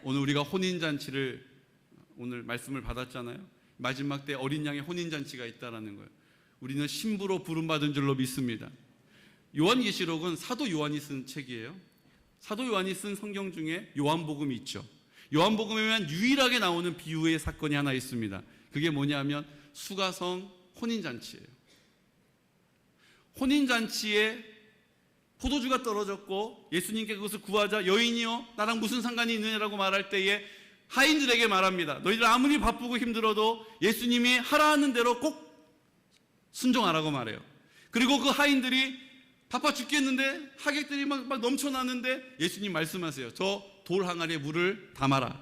오늘 우리가 혼인잔치를 오늘 말씀을 받았잖아요. 마지막 때 어린 양의 혼인잔치가 있다라는 거예요. 우리는 신부로 부름받은 줄로 믿습니다. 요한계시록은 사도 요한이 쓴 책이에요. 사도 요한이 쓴 성경 중에 요한복음이 있죠. 요한복음에만 유일하게 나오는 비유의 사건이 하나 있습니다. 그게 뭐냐면 수가성 혼인잔치예요. 혼인잔치에 포도주가 떨어졌고 예수님께 그것을 구하자 여인이여 나랑 무슨 상관이 있느냐라고 말할 때에 하인들에게 말합니다. 너희들 아무리 바쁘고 힘들어도 예수님이 하라 하는 대로 꼭 순종하라고 말해요. 그리고 그 하인들이 바빠 죽겠는데 하객들이 막 넘쳐나는데 예수님 말씀하세요. 저 돌 항아리에 물을 담아라.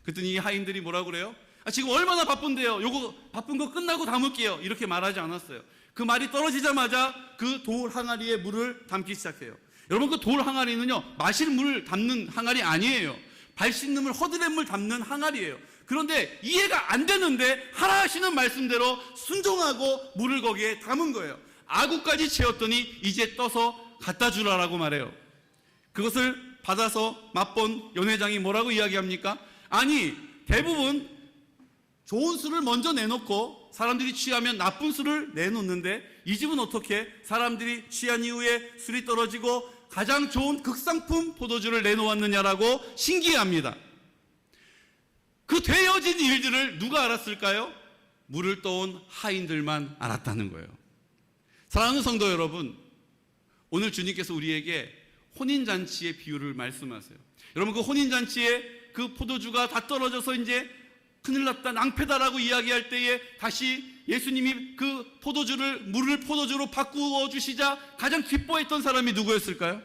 그랬더니 이 하인들이 뭐라고 그래요? 지금 얼마나 바쁜데요. 요거 바쁜 거 끝나고 담을게요. 이렇게 말하지 않았어요. 그 말이 떨어지자마자 그 돌 항아리에 물을 담기 시작해요. 여러분 그 돌 항아리는요 마실 물을 담는 항아리 아니에요. 발 씻는 물, 허드렛 물 담는 항아리예요. 그런데 이해가 안 되는데 하라 하시는 말씀대로 순종하고 물을 거기에 담은 거예요. 아구까지 채웠더니 이제 떠서 갖다 주라라고 말해요. 그것을 받아서 맛본 연회장이 뭐라고 이야기합니까? 아니 대부분 좋은 술을 먼저 내놓고 사람들이 취하면 나쁜 술을 내놓는데 이 집은 어떻게 사람들이 취한 이후에 술이 떨어지고 가장 좋은 극상품 포도주를 내놓았느냐라고 신기해합니다. 그 되어진 일들을 누가 알았을까요? 물을 떠온 하인들만 알았다는 거예요. 사랑하는 성도 여러분, 오늘 주님께서 우리에게 혼인잔치의 비유를 말씀하세요. 여러분 그 혼인잔치에 그 포도주가 다 떨어져서 이제 큰일 났다 낭패다라고 이야기할 때에 다시 예수님이 그 포도주를 물을 포도주로 바꾸어 주시자 가장 기뻐했던 사람이 누구였을까요?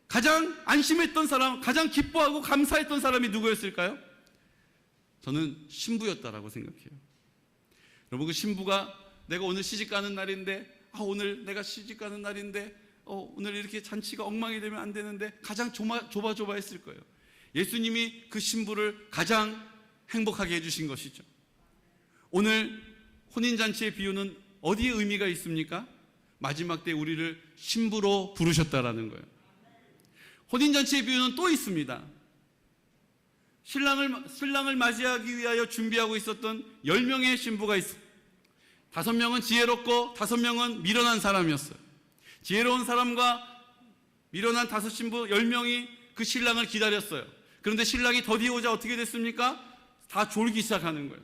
가장 안심했던 사람, 가장 기뻐하고 감사했던 사람이 누구였을까요? 저는 신부였다라고 생각해요. 여러분 그 신부가 내가 오늘 시집가는 날인데 오늘 내가 시집가는 날인데 오늘 이렇게 잔치가 엉망이 되면 안 되는데 가장 조바조바했을 거예요. 예수님이 그 신부를 가장 행복하게 해주신 것이죠. 오늘 혼인잔치의 비유는 어디에 의미가 있습니까? 마지막 때 우리를 신부로 부르셨다라는 거예요. 혼인잔치의 비유는 또 있습니다. 신랑을 맞이하기 위하여 준비하고 있었던 10명의 신부가 있어요. 5명은 지혜롭고 5명은 미련한 사람이었어요. 지혜로운 사람과 미련한 5신부 10명이 그 신랑을 기다렸어요. 그런데 신랑이 더디 오자 어떻게 됐습니까? 다 졸기 시작하는 거예요.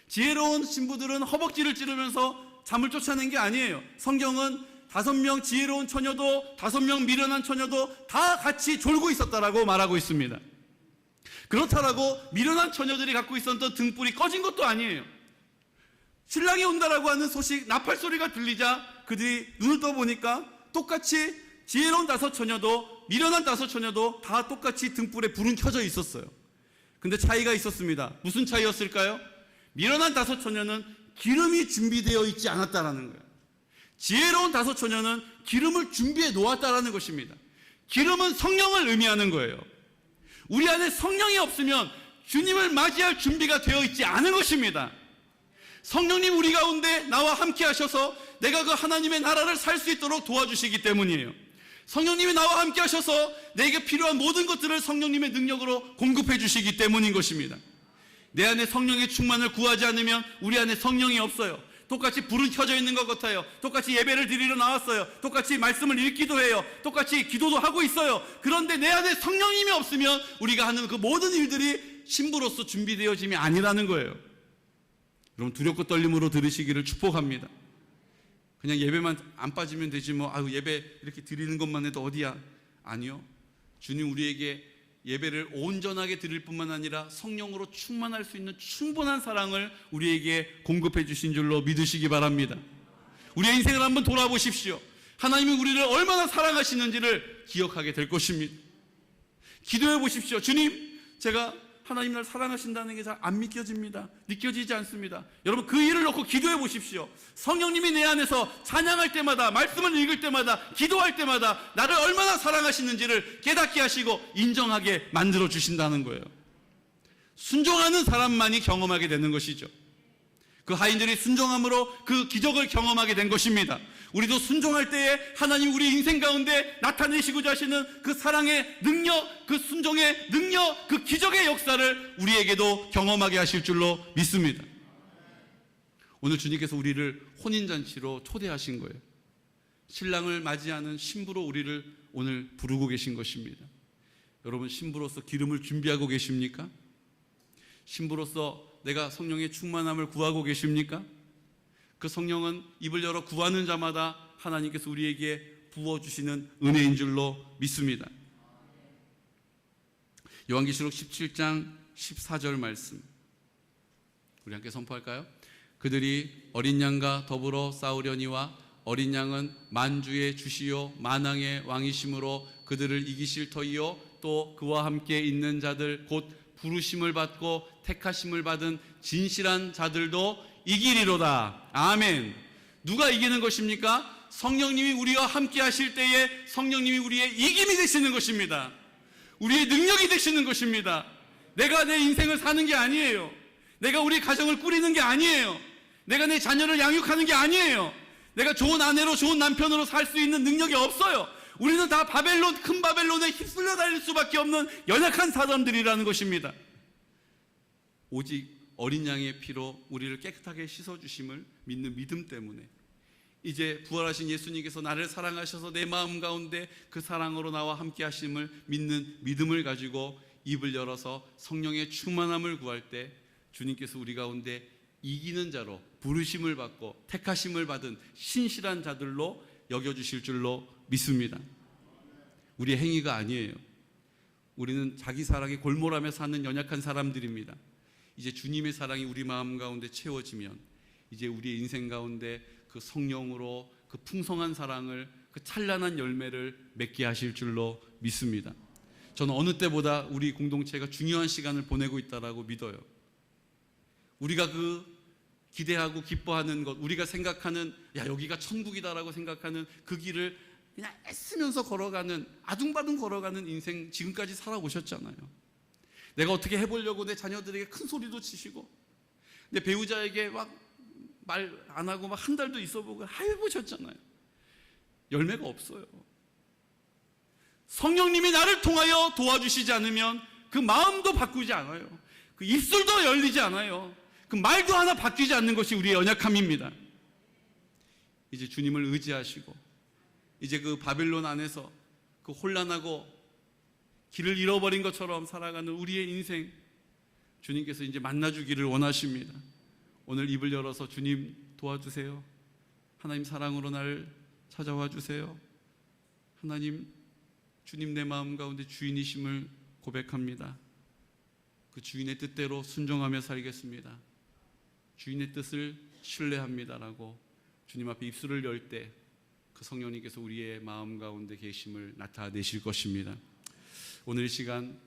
지혜로운 신부들은 허벅지를 찌르면서 잠을 쫓아낸 게 아니에요. 성경은 5명 지혜로운 처녀도 5명 미련한 처녀도 다 같이 졸고 있었다라고 말하고 있습니다. 그렇다라고 미련한 처녀들이 갖고 있었던 등불이 꺼진 것도 아니에요. 신랑이 온다라고 하는 소식, 나팔 소리가 들리자 그들이 눈을 떠보니까 똑같이 지혜로운 5처녀도 미련한 5처녀도 다 똑같이 등불에 불은 켜져 있었어요. 근데 차이가 있었습니다. 무슨 차이였을까요? 미련한 5처녀는 기름이 준비되어 있지 않았다라는 거예요. 지혜로운 5처녀는 기름을 준비해 놓았다라는 것입니다. 기름은 성령을 의미하는 거예요. 우리 안에 성령이 없으면 주님을 맞이할 준비가 되어 있지 않은 것입니다. 성령님 우리 가운데 나와 함께 하셔서 내가 그 하나님의 나라를 살 수 있도록 도와주시기 때문이에요. 성령님이 나와 함께 하셔서 내게 필요한 모든 것들을 성령님의 능력으로 공급해 주시기 때문인 것입니다. 내 안에 성령의 충만을 구하지 않으면 우리 안에 성령이 없어요. 똑같이 불은 켜져 있는 것 같아요. 똑같이 예배를 드리러 나왔어요. 똑같이 말씀을 읽기도 해요. 똑같이 기도도 하고 있어요. 그런데 내 안에 성령님이 없으면 우리가 하는 그 모든 일들이 신부로서 준비되어짐이 아니라는 거예요. 여러분 두렵고 떨림으로 들으시기를 축복합니다. 그냥 예배만 안 빠지면 되지 뭐 예배 이렇게 드리는 것만 해도 어디야? 아니요. 주님 우리에게 예배를 온전하게 드릴 뿐만 아니라 성령으로 충만할 수 있는 충분한 사랑을 우리에게 공급해 주신 줄로 믿으시기 바랍니다. 우리의 인생을 한번 돌아보십시오. 하나님이 우리를 얼마나 사랑하시는지를 기억하게 될 것입니다. 기도해 보십시오. 주님, 제가 하나님 날 사랑하신다는 게 잘 안 믿겨집니다. 느껴지지 않습니다. 여러분 그 일을 놓고 기도해 보십시오. 성령님이 내 안에서 찬양할 때마다, 말씀을 읽을 때마다, 기도할 때마다 나를 얼마나 사랑하시는지를 깨닫게 하시고 인정하게 만들어 주신다는 거예요. 순종하는 사람만이 경험하게 되는 것이죠. 그 하인들이 순종함으로 그 기적을 경험하게 된 것입니다. 우리도 순종할 때에 하나님 우리 인생 가운데 나타내시고자 하시는 그 사랑의 능력, 그 순종의 능력, 그 기적의 역사를 우리에게도 경험하게 하실 줄로 믿습니다. 오늘 주님께서 우리를 혼인잔치로 초대하신 거예요. 신랑을 맞이하는 신부로 우리를 오늘 부르고 계신 것입니다. 여러분 신부로서 기름을 준비하고 계십니까? 신부로서 내가 성령의 충만함을 구하고 계십니까? 그 성령은 입을 열어 구하는 자마다 하나님께서 우리에게 부어주시는 은혜인 줄로 믿습니다. 요한계시록 17장 14절 말씀 우리 함께 선포할까요? 그들이 어린 양과 더불어 싸우려니와 어린 양은 만주의 주시요 만왕의 왕이심으로 그들을 이기실 터이요 또 그와 함께 있는 자들 곧 부르심을 받고 택하심을 받은 진실한 자들도 이기리로다. 아멘. 누가 이기는 것입니까? 성령님이 우리와 함께 하실 때에 성령님이 우리의 이김이 되시는 것입니다. 우리의 능력이 되시는 것입니다. 내가 내 인생을 사는 게 아니에요. 내가 우리 가정을 꾸리는 게 아니에요. 내가 내 자녀를 양육하는 게 아니에요. 내가 좋은 아내로 좋은 남편으로 살 수 있는 능력이 없어요. 우리는 다 바벨론, 큰 바벨론에 휩쓸려 다닐 수밖에 없는 연약한 사람들이라는 것입니다. 오직 어린 양의 피로 우리를 깨끗하게 씻어주심을 믿는 믿음 때문에 이제 부활하신 예수님께서 나를 사랑하셔서 내 마음 가운데 그 사랑으로 나와 함께 하심을 믿는 믿음을 가지고 입을 열어서 성령의 충만함을 구할 때 주님께서 우리 가운데 이기는 자로 부르심을 받고 택하심을 받은 신실한 자들로 여겨주실 줄로 믿습니다. 우리의 행위가 아니에요. 우리는 자기 사랑에 골몰하며 사는 연약한 사람들입니다. 이제 주님의 사랑이 우리 마음 가운데 채워지면 이제 우리의 인생 가운데 그 성령으로 그 풍성한 사랑을 그 찬란한 열매를 맺게 하실 줄로 믿습니다. 저는 어느 때보다 우리 공동체가 중요한 시간을 보내고 있다고 믿어요. 우리가 그 기대하고 기뻐하는 것, 우리가 생각하는 여기가 천국이다라고 생각하는 그 길을 그냥 애쓰면서 걸어가는 아둥바둥 걸어가는 인생 지금까지 살아오셨잖아요. 내가 어떻게 해보려고 내 자녀들에게 큰 소리도 치시고 내 배우자에게 막 말 안 하고 막 한 달도 있어보고 해보셨잖아요. 열매가 없어요. 성령님이 나를 통하여 도와주시지 않으면 그 마음도 바꾸지 않아요. 그 입술도 열리지 않아요. 그 말도 하나 바뀌지 않는 것이 우리의 연약함입니다. 이제 주님을 의지하시고 이제 그 바벨론 안에서 그 혼란하고 길을 잃어버린 것처럼 살아가는 우리의 인생, 주님께서 이제 만나주기를 원하십니다. 오늘 입을 열어서 주님 도와주세요. 하나님 사랑으로 나를 찾아와 주세요. 하나님, 주님 내 마음 가운데 주인이심을 고백합니다. 그 주인의 뜻대로 순종하며 살겠습니다. 주인의 뜻을 신뢰합니다라고 주님 앞에 입술을 열 때 그 성령님께서 우리의 마음 가운데 계심을 나타내실 것입니다. 오늘 이 시간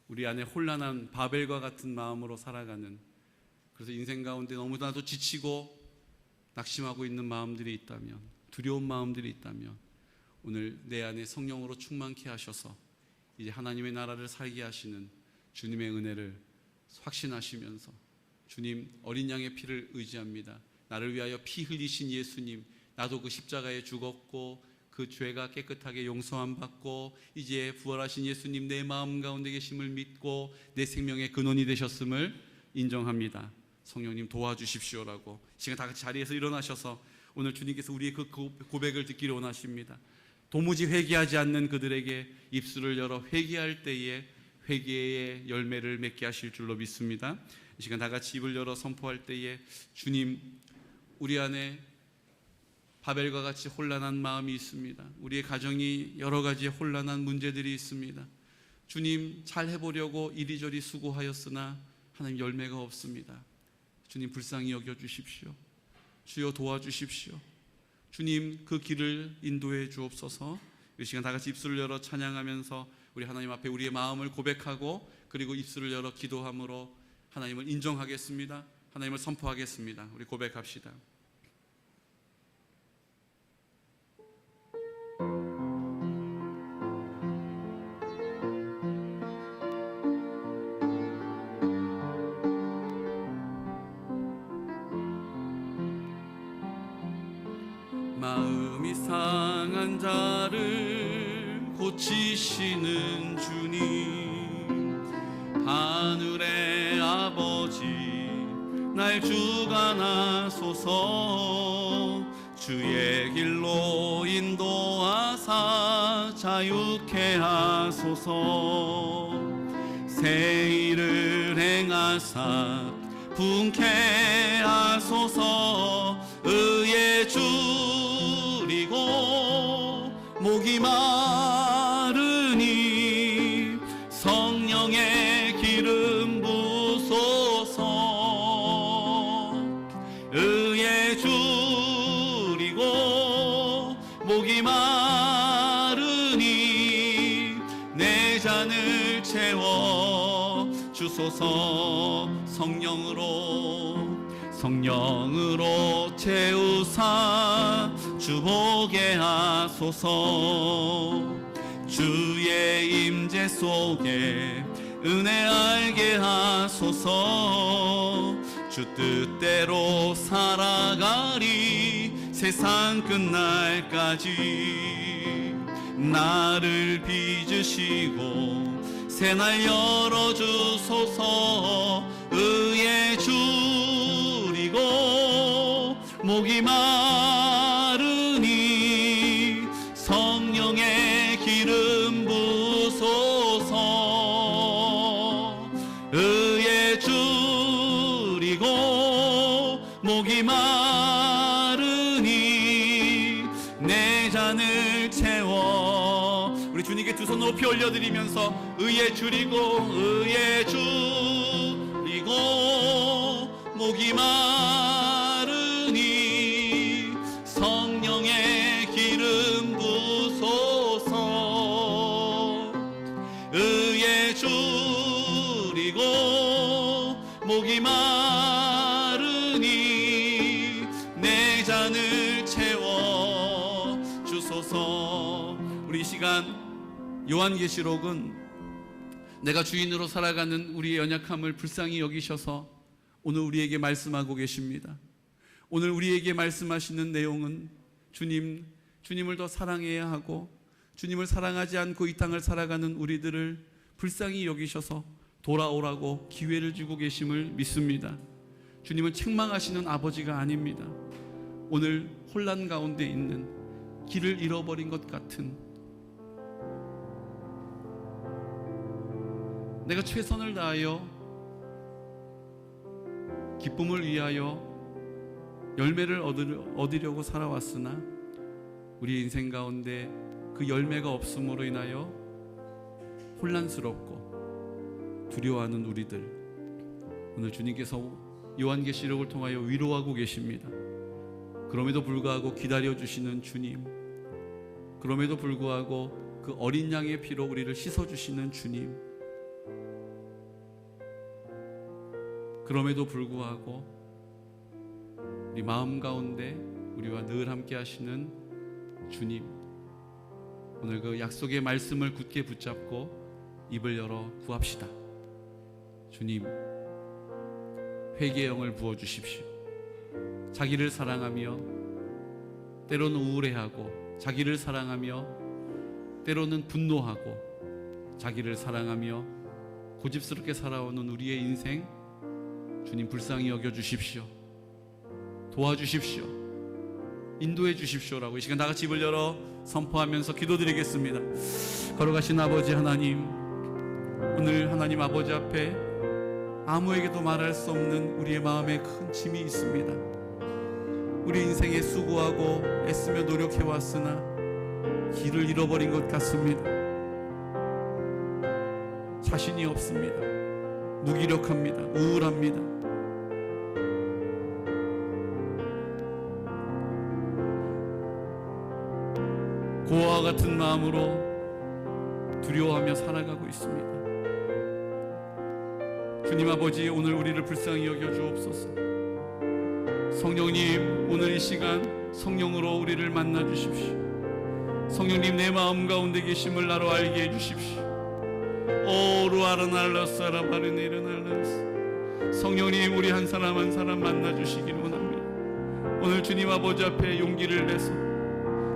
우리 안에 혼란한 바벨과 같은 마음으로 살아가는, 그래서 인생 가운데 너무나도 지치고 낙심하고 있는 마음들이 있다면, 두려운 마음들이 있다면 오늘 내 안에 성령으로 충만케 하셔서 이제 하나님의 나라를 살게 하시는 주님의 은혜를 확신하시면서, 주님 어린 양의 피를 의지합니다. 나를 위하여 피 흘리신 예수님, 나도 그 십자가에 죽었고 그 죄가 깨끗하게 용서함 받고 이제 부활하신 예수님 내 마음 가운데 계심을 믿고 내 생명의 근원이 되셨음을 인정합니다. 성령님 도와주십시오라고 시간 다 같이 자리에서 일어나셔서 오늘 주님께서 우리의 그 고백을 듣기를 원하십니다. 도무지 회개하지 않는 그들에게 입술을 열어 회개할 때에 회개의 열매를 맺게 하실 줄로 믿습니다. 이 시간 다 같이 입을 열어 선포할 때에 주님, 우리 안에 바벨과 같이 혼란한 마음이 있습니다. 우리의 가정이 여러 가지 혼란한 문제들이 있습니다. 주님, 잘 해보려고 이리저리 수고하였으나 하나님 열매가 없습니다. 주님 불쌍히 여겨주십시오. 주여 도와주십시오. 주님 그 길을 인도해 주옵소서. 이 시간 다 같이 입술을 열어 찬양하면서 우리 하나님 앞에 우리의 마음을 고백하고 그리고 입술을 열어 기도함으로 하나님을 인정하겠습니다. 하나님을 선포하겠습니다. 우리 고백합시다. 마음이 상한 자를 고치시는 주님, 하늘의 아버지 날 주관하소서. 주의 길로 인도하사 자유케 하소서. 새 일을 행하사 분케 하소서. 의에 줄이고 목이 마르니 성령의 기름 부소서. 의에 줄이고 목이 마르니 내 잔을 채워 주소서. 성령으로 채우사 주보게 하소서. 주의 임재 속에 은혜 알게 하소서. 주 뜻대로 살아가리 세상 끝날까지. 나를 빚으시고 새날 열어주소서. 의에 줄이고 목이 마르니 성령의 기름 부소서. 의에 줄이고 목이 마르니 내 잔을 채워. 우리 주님께 두 손 높이 올려드리면서 의에 줄이고 목이 마르니 성령의 기름 부소서. 의에 줄이고 목이 마르니 내 잔을 채워 주소서. 우리 이 시간 요한계시록은 내가 주인으로 살아가는 우리의 연약함을 불쌍히 여기셔서 오늘 우리에게 말씀하고 계십니다. 오늘 우리에게 말씀하시는 내용은 주님을 더 사랑해야 하고 주님을 사랑하지 않고 이 땅을 살아가는 우리들을 불쌍히 여기셔서 돌아오라고 기회를 주고 계심을 믿습니다. 주님은 책망하시는 아버지가 아닙니다. 오늘 혼란 가운데 있는, 길을 잃어버린 것 같은, 내가 최선을 다하여 기쁨을 위하여 열매를 얻으려고 살아왔으나 우리 인생 가운데 그 열매가 없음으로 인하여 혼란스럽고 두려워하는 우리들, 오늘 주님께서 요한계시록을 통하여 위로하고 계십니다. 그럼에도 불구하고 기다려주시는 주님, 그럼에도 불구하고 그 어린 양의 피로 우리를 씻어주시는 주님, 그럼에도 불구하고 우리 마음 가운데 우리와 늘 함께 하시는 주님, 오늘 그 약속의 말씀을 굳게 붙잡고 입을 열어 구합시다. 주님, 회개의 영을 부어주십시오. 자기를 사랑하며 때로는 우울해하고, 자기를 사랑하며 때로는 분노하고, 자기를 사랑하며 고집스럽게 살아오는 우리의 인생, 주님 불쌍히 여겨주십시오. 도와주십시오. 인도해 주십시오라고 이 시간 다같이 입을 열어 선포하면서 기도드리겠습니다. 걸어가신 아버지 하나님, 오늘 하나님 아버지 앞에 아무에게도 말할 수 없는 우리의 마음에 큰 짐이 있습니다. 우리 인생에 수고하고 애쓰며 노력해왔으나 길을 잃어버린 것 같습니다. 자신이 없습니다. 무기력합니다. 우울합니다. 고아와 같은 마음으로 두려워하며 살아가고 있습니다. 주님 아버지, 오늘 우리를 불쌍히 여겨 주옵소서. 성령님, 오늘 이 시간 성령으로 우리를 만나 주십시오. 성령님, 내 마음 가운데 계심을 나로 알게 해 주십시오. 성령님, 우리 한 사람 한 사람 만나 주시기를 원합니다. 오늘 주님 아버지 앞에 용기를 내서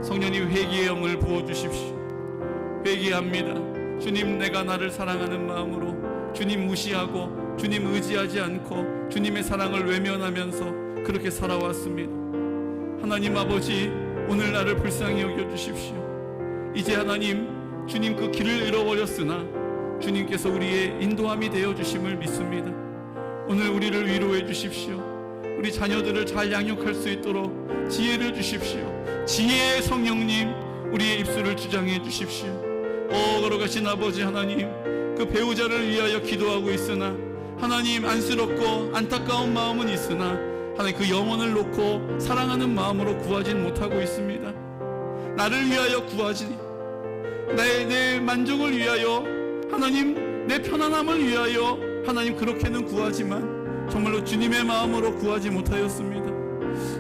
성령님 회개의 영을 부어주십시오. 회개합니다. 주님, 내가 나를 사랑하는 마음으로 주님 무시하고 주님 의지하지 않고 주님의 사랑을 외면하면서 그렇게 살아왔습니다. 하나님 아버지, 오늘 나를 불쌍히 여겨주십시오. 이제 하나님, 주님 그 길을 잃어버렸으나 주님께서 우리의 인도함이 되어주심을 믿습니다. 오늘 우리를 위로해 주십시오. 우리 자녀들을 잘 양육할 수 있도록 지혜를 주십시오. 지혜의 성령님, 우리의 입술을 주장해 주십시오. 걸어가신 아버지 하나님, 그 배우자를 위하여 기도하고 있으나 하나님 안쓰럽고 안타까운 마음은 있으나 하나님 그 영혼을 놓고 사랑하는 마음으로 구하진 못하고 있습니다. 나를 위하여 구하지, 내 만족을 위하여, 하나님 내 편안함을 위하여 하나님 그렇게는 구하지만 정말로 주님의 마음으로 구하지 못하였습니다.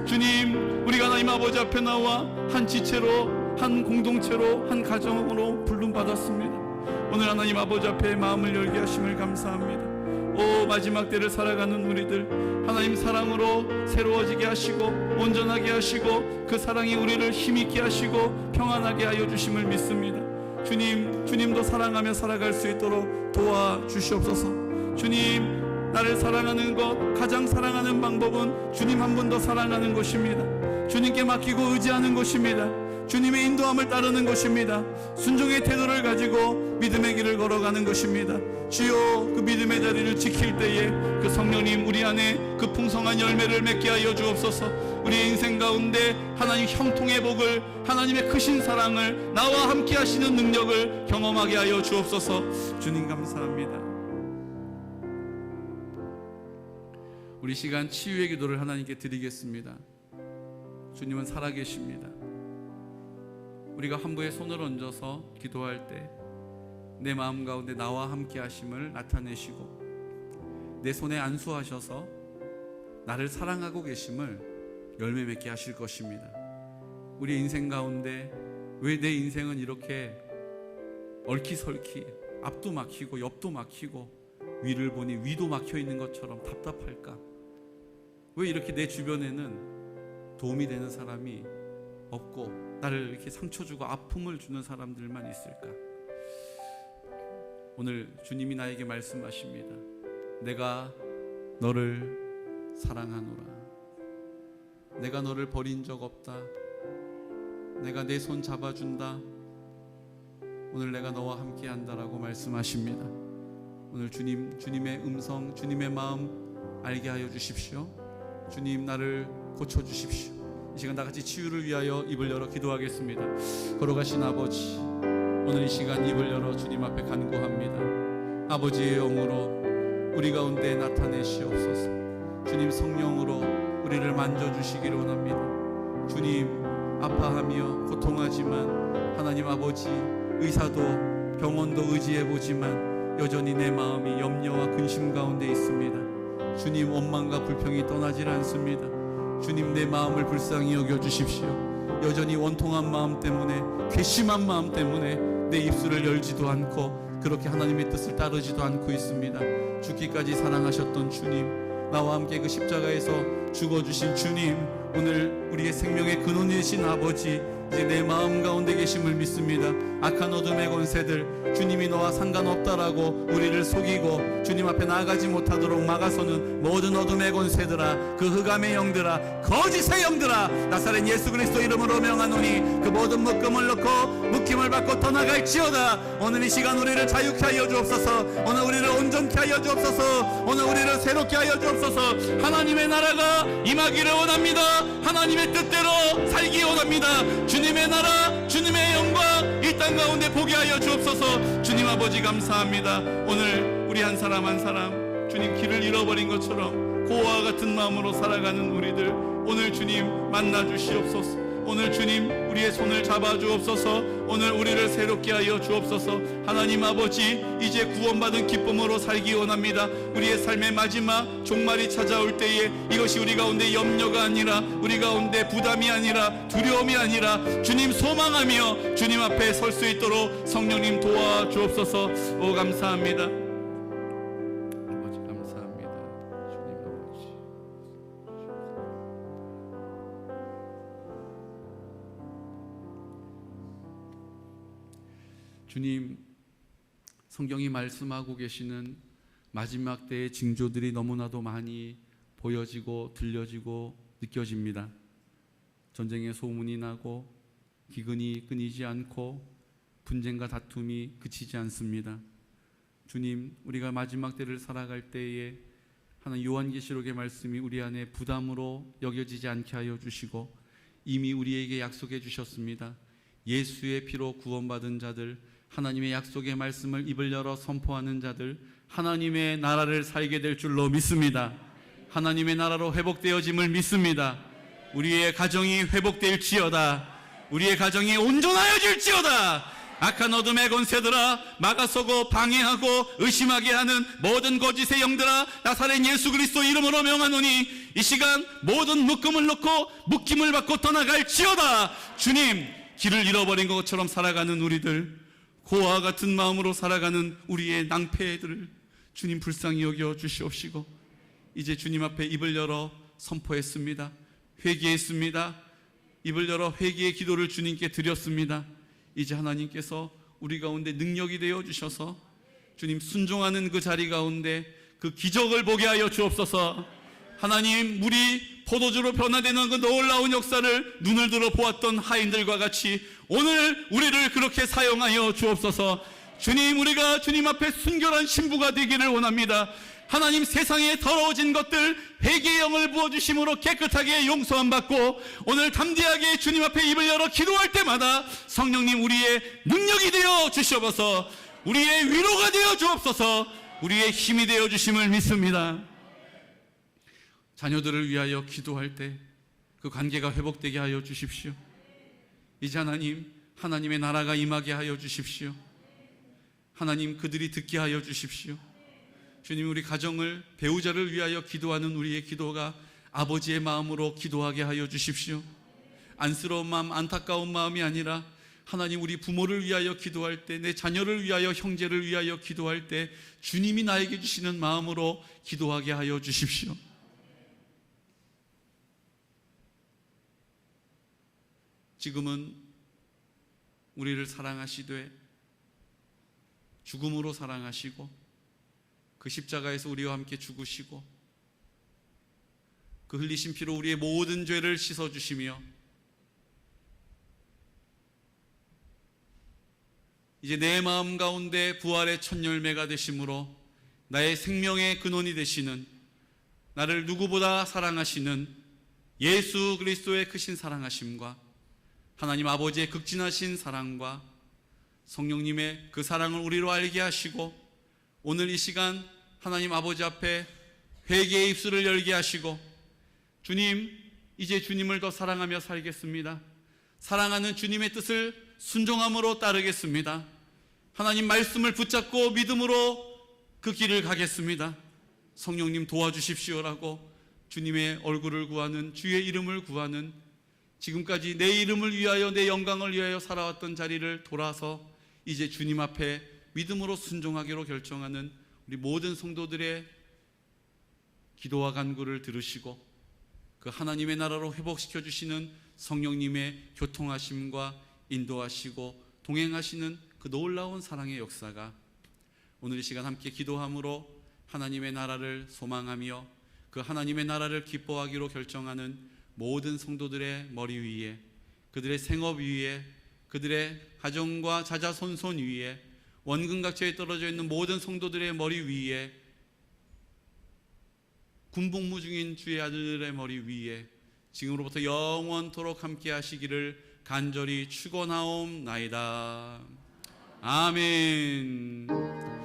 주님, 우리가 하나님 아버지 앞에 나와 한 지체로, 한 공동체로, 한 가정으로 부름받았습니다. 오늘 하나님 아버지 앞에 마음을 열게 하심을 감사합니다. 마지막 때를 살아가는 우리들, 하나님 사랑으로 새로워지게 하시고 온전하게 하시고 그 사랑이 우리를 힘있게 하시고 평안하게 하여 주심을 믿습니다. 주님도 사랑하며 살아갈 수 있도록 도와주시옵소서. 주님, 나를 사랑하는 것, 가장 사랑하는 방법은 주님 한 분 더 사랑하는 것입니다. 주님께 맡기고 의지하는 것입니다. 주님의 인도함을 따르는 것입니다. 순종의 태도를 가지고 믿음의 길을 걸어가는 것입니다. 주여, 그 믿음의 자리를 지킬 때에 그 성령님 우리 안에 그 풍성한 열매를 맺게 하여 주옵소서. 우리의 인생 가운데 하나님 형통의 복을, 하나님의 크신 사랑을, 나와 함께 하시는 능력을 경험하게 하여 주옵소서. 주님 감사합니다. 우리 시간 치유의 기도를 하나님께 드리겠습니다. 주님은 살아계십니다. 우리가 한부에 손을 얹어서 기도할 때 내 마음 가운데 나와 함께 하심을 나타내시고 내 손에 안수하셔서 나를 사랑하고 계심을 열매 맺게 하실 것입니다. 우리 인생 가운데 왜 내 인생은 이렇게 얼키설키, 앞도 막히고 옆도 막히고 위를 보니 위도 막혀 있는 것처럼 답답할까? 왜 이렇게 내 주변에는 도움이 되는 사람이 없고 나를 이렇게 상처 주고 아픔을 주는 사람들만 있을까? 오늘 주님이 나에게 말씀하십니다. 내가 너를 사랑하노라. 내가 너를 버린 적 없다. 내가 내 손 잡아준다. 오늘 내가 너와 함께 한다라고 말씀하십니다. 오늘 주님의 음성, 주님의 마음 알게 하여 주십시오. 주님, 나를 고쳐주십시오. 이 시간 다 같이 치유를 위하여 입을 열어 기도하겠습니다. 걸어가신 아버지, 오늘 이 시간 입을 열어 주님 앞에 간구합니다. 아버지의 영으로 우리 가운데 나타내시옵소서. 주님, 성령으로 우리를 만져주시기를 원합니다. 주님, 아파하며 고통하지만 하나님 아버지, 의사도 병원도 의지해보지만 여전히 내 마음이 염려와 근심 가운데 있습니다. 주님, 원망과 불평이 떠나질 않습니다. 주님, 내 마음을 불쌍히 여겨주십시오. 여전히 원통한 마음 때문에, 괘씸한 마음 때문에 내 입술을 열지도 않고 그렇게 하나님의 뜻을 따르지도 않고 있습니다. 죽기까지 사랑하셨던 주님, 나와 함께 그 십자가에서 죽어주신 주님, 오늘 우리의 생명의 근원이신 아버지, 이제 내 마음 가운데 계심을 믿습니다. 악한 어둠의 권세들, 주님이 너와 상관없다라고 우리를 속이고 주님 앞에 나아가지 못하도록 막아서는 모든 어둠의 권세들아, 그 흑암의 영들아, 거짓의 영들아, 나사렛 예수 그리스도 이름으로 명하노니 그 모든 묶음을 놓고 묶임을 받고 떠나갈지어다. 오늘 이 시간 우리를 자유케 하여 주옵소서. 오늘 우리를 온전케 하여 주옵소서. 오늘 우리를 새롭게 하여 주옵소서. 하나님의 나라가 임하기를 원합니다. 하나님의 뜻대로 살기 원합니다. 주님의 나라, 주님의 영광 이 땅 가운데 보게 하여 주옵소서. 주님 아버지, 감사합니다. 오늘 우리 한 사람 한 사람 주님 길을 잃어버린 것처럼 고아와 같은 마음으로 살아가는 우리들, 오늘 주님 만나 주시옵소서. 오늘 주님 우리의 손을 잡아 주옵소서. 오늘 우리를 새롭게 하여 주옵소서. 하나님 아버지, 이제 구원받은 기쁨으로 살기 원합니다. 우리의 삶의 마지막 종말이 찾아올 때에 이것이 우리 가운데 염려가 아니라, 우리 가운데 부담이 아니라, 두려움이 아니라 주님 소망하며 주님 앞에 설 수 있도록 성령님 도와 주옵소서. 오, 감사합니다. 아버지, 감사합니다. 주님 아버지, 주님, 성경이 말씀하고 계시는 마지막 때의 징조들이 너무나도 많이 보여지고 들려지고 느껴집니다. 전쟁의 소문이 나고 기근이 끊이지 않고 분쟁과 다툼이 그치지 않습니다. 주님, 우리가 마지막 때를 살아갈 때에 하나님 요한계시록의 말씀이 우리 안에 부담으로 여겨지지 않게 하여 주시고 이미 우리에게 약속해 주셨습니다. 예수의 피로 구원받은 자들, 하나님의 약속의 말씀을 입을 열어 선포하는 자들, 하나님의 나라를 살게 될 줄로 믿습니다. 하나님의 나라로 회복되어짐을 믿습니다. 우리의 가정이 회복될지어다. 우리의 가정이 온전하여질지어다. 악한 어둠의 권세들아, 막아서고 방해하고 의심하게 하는 모든 거짓의 영들아, 나사렛 예수 그리스도 이름으로 명하노니 이 시간 모든 묶음을 놓고 묶임을 받고 떠나갈지어다. 주님, 길을 잃어버린 것처럼 살아가는 우리들, 고아와 같은 마음으로 살아가는 우리의 낭패들을 주님 불쌍히 여겨 주시옵시고, 이제 주님 앞에 입을 열어 선포했습니다. 회개했습니다. 입을 열어 회개의 기도를 주님께 드렸습니다. 이제 하나님께서 우리 가운데 능력이 되어 주셔서 주님 순종하는 그 자리 가운데 그 기적을 보게 하여 주옵소서. 하나님, 물이 포도주로 변화되는 그 놀라운 역사를 눈을 들어 보았던 하인들과 같이 오늘 우리를 그렇게 사용하여 주옵소서. 주님, 우리가 주님 앞에 순결한 신부가 되기를 원합니다. 하나님, 세상에 더러워진 것들 회개의 영을 부어주심으로 깨끗하게 용서함 받고 오늘 담대하게 주님 앞에 입을 열어 기도할 때마다 성령님 우리의 능력이 되어 주시옵소서. 우리의 위로가 되어 주옵소서. 우리의 힘이 되어 주심을 믿습니다. 자녀들을 위하여 기도할 때 그 관계가 회복되게 하여 주십시오. 이제 하나님, 하나님의 나라가 임하게 하여 주십시오. 하나님, 그들이 듣게 하여 주십시오. 주님, 우리 가정을, 배우자를 위하여 기도하는 우리의 기도가 아버지의 마음으로 기도하게 하여 주십시오. 안쓰러운 마음, 안타까운 마음이 아니라 하나님, 우리 부모를 위하여 기도할 때, 내 자녀를 위하여, 형제를 위하여 기도할 때 주님이 나에게 주시는 마음으로 기도하게 하여 주십시오. 지금은 우리를 사랑하시되 죽음으로 사랑하시고 그 십자가에서 우리와 함께 죽으시고 그 흘리신 피로 우리의 모든 죄를 씻어주시며 이제 내 마음 가운데 부활의 첫 열매가 되심으로 나의 생명의 근원이 되시는, 나를 누구보다 사랑하시는 예수 그리스도의 크신 사랑하심과 하나님 아버지의 극진하신 사랑과 성령님의 그 사랑을 우리로 알게 하시고, 오늘 이 시간 하나님 아버지 앞에 회개의 입술을 열게 하시고, 주님, 이제 주님을 더 사랑하며 살겠습니다. 사랑하는 주님의 뜻을 순종함으로 따르겠습니다. 하나님 말씀을 붙잡고 믿음으로 그 길을 가겠습니다. 성령님 도와주십시오라고 주님의 얼굴을 구하는, 주의 이름을 구하는, 지금까지 내 이름을 위하여 내 영광을 위하여 살아왔던 자리를 돌아서 이제 주님 앞에 믿음으로 순종하기로 결정하는 우리 모든 성도들의 기도와 간구를 들으시고 그 하나님의 나라로 회복시켜 주시는 성령님의 교통하심과 인도하시고 동행하시는 그 놀라운 사랑의 역사가 오늘 이 시간 함께 기도함으로 하나님의 나라를 소망하며 그 하나님의 나라를 기뻐하기로 결정하는 모든 성도들의 머리 위에, 그들의 생업 위에, 그들의 가정과 자자손손 위에, 원근각처에 떨어져 있는 모든 성도들의 머리 위에, 군복무 중인 주의 아들들의 머리 위에 지금으로부터 영원토록 함께 하시기를 간절히 축원하옵나이다. 아멘.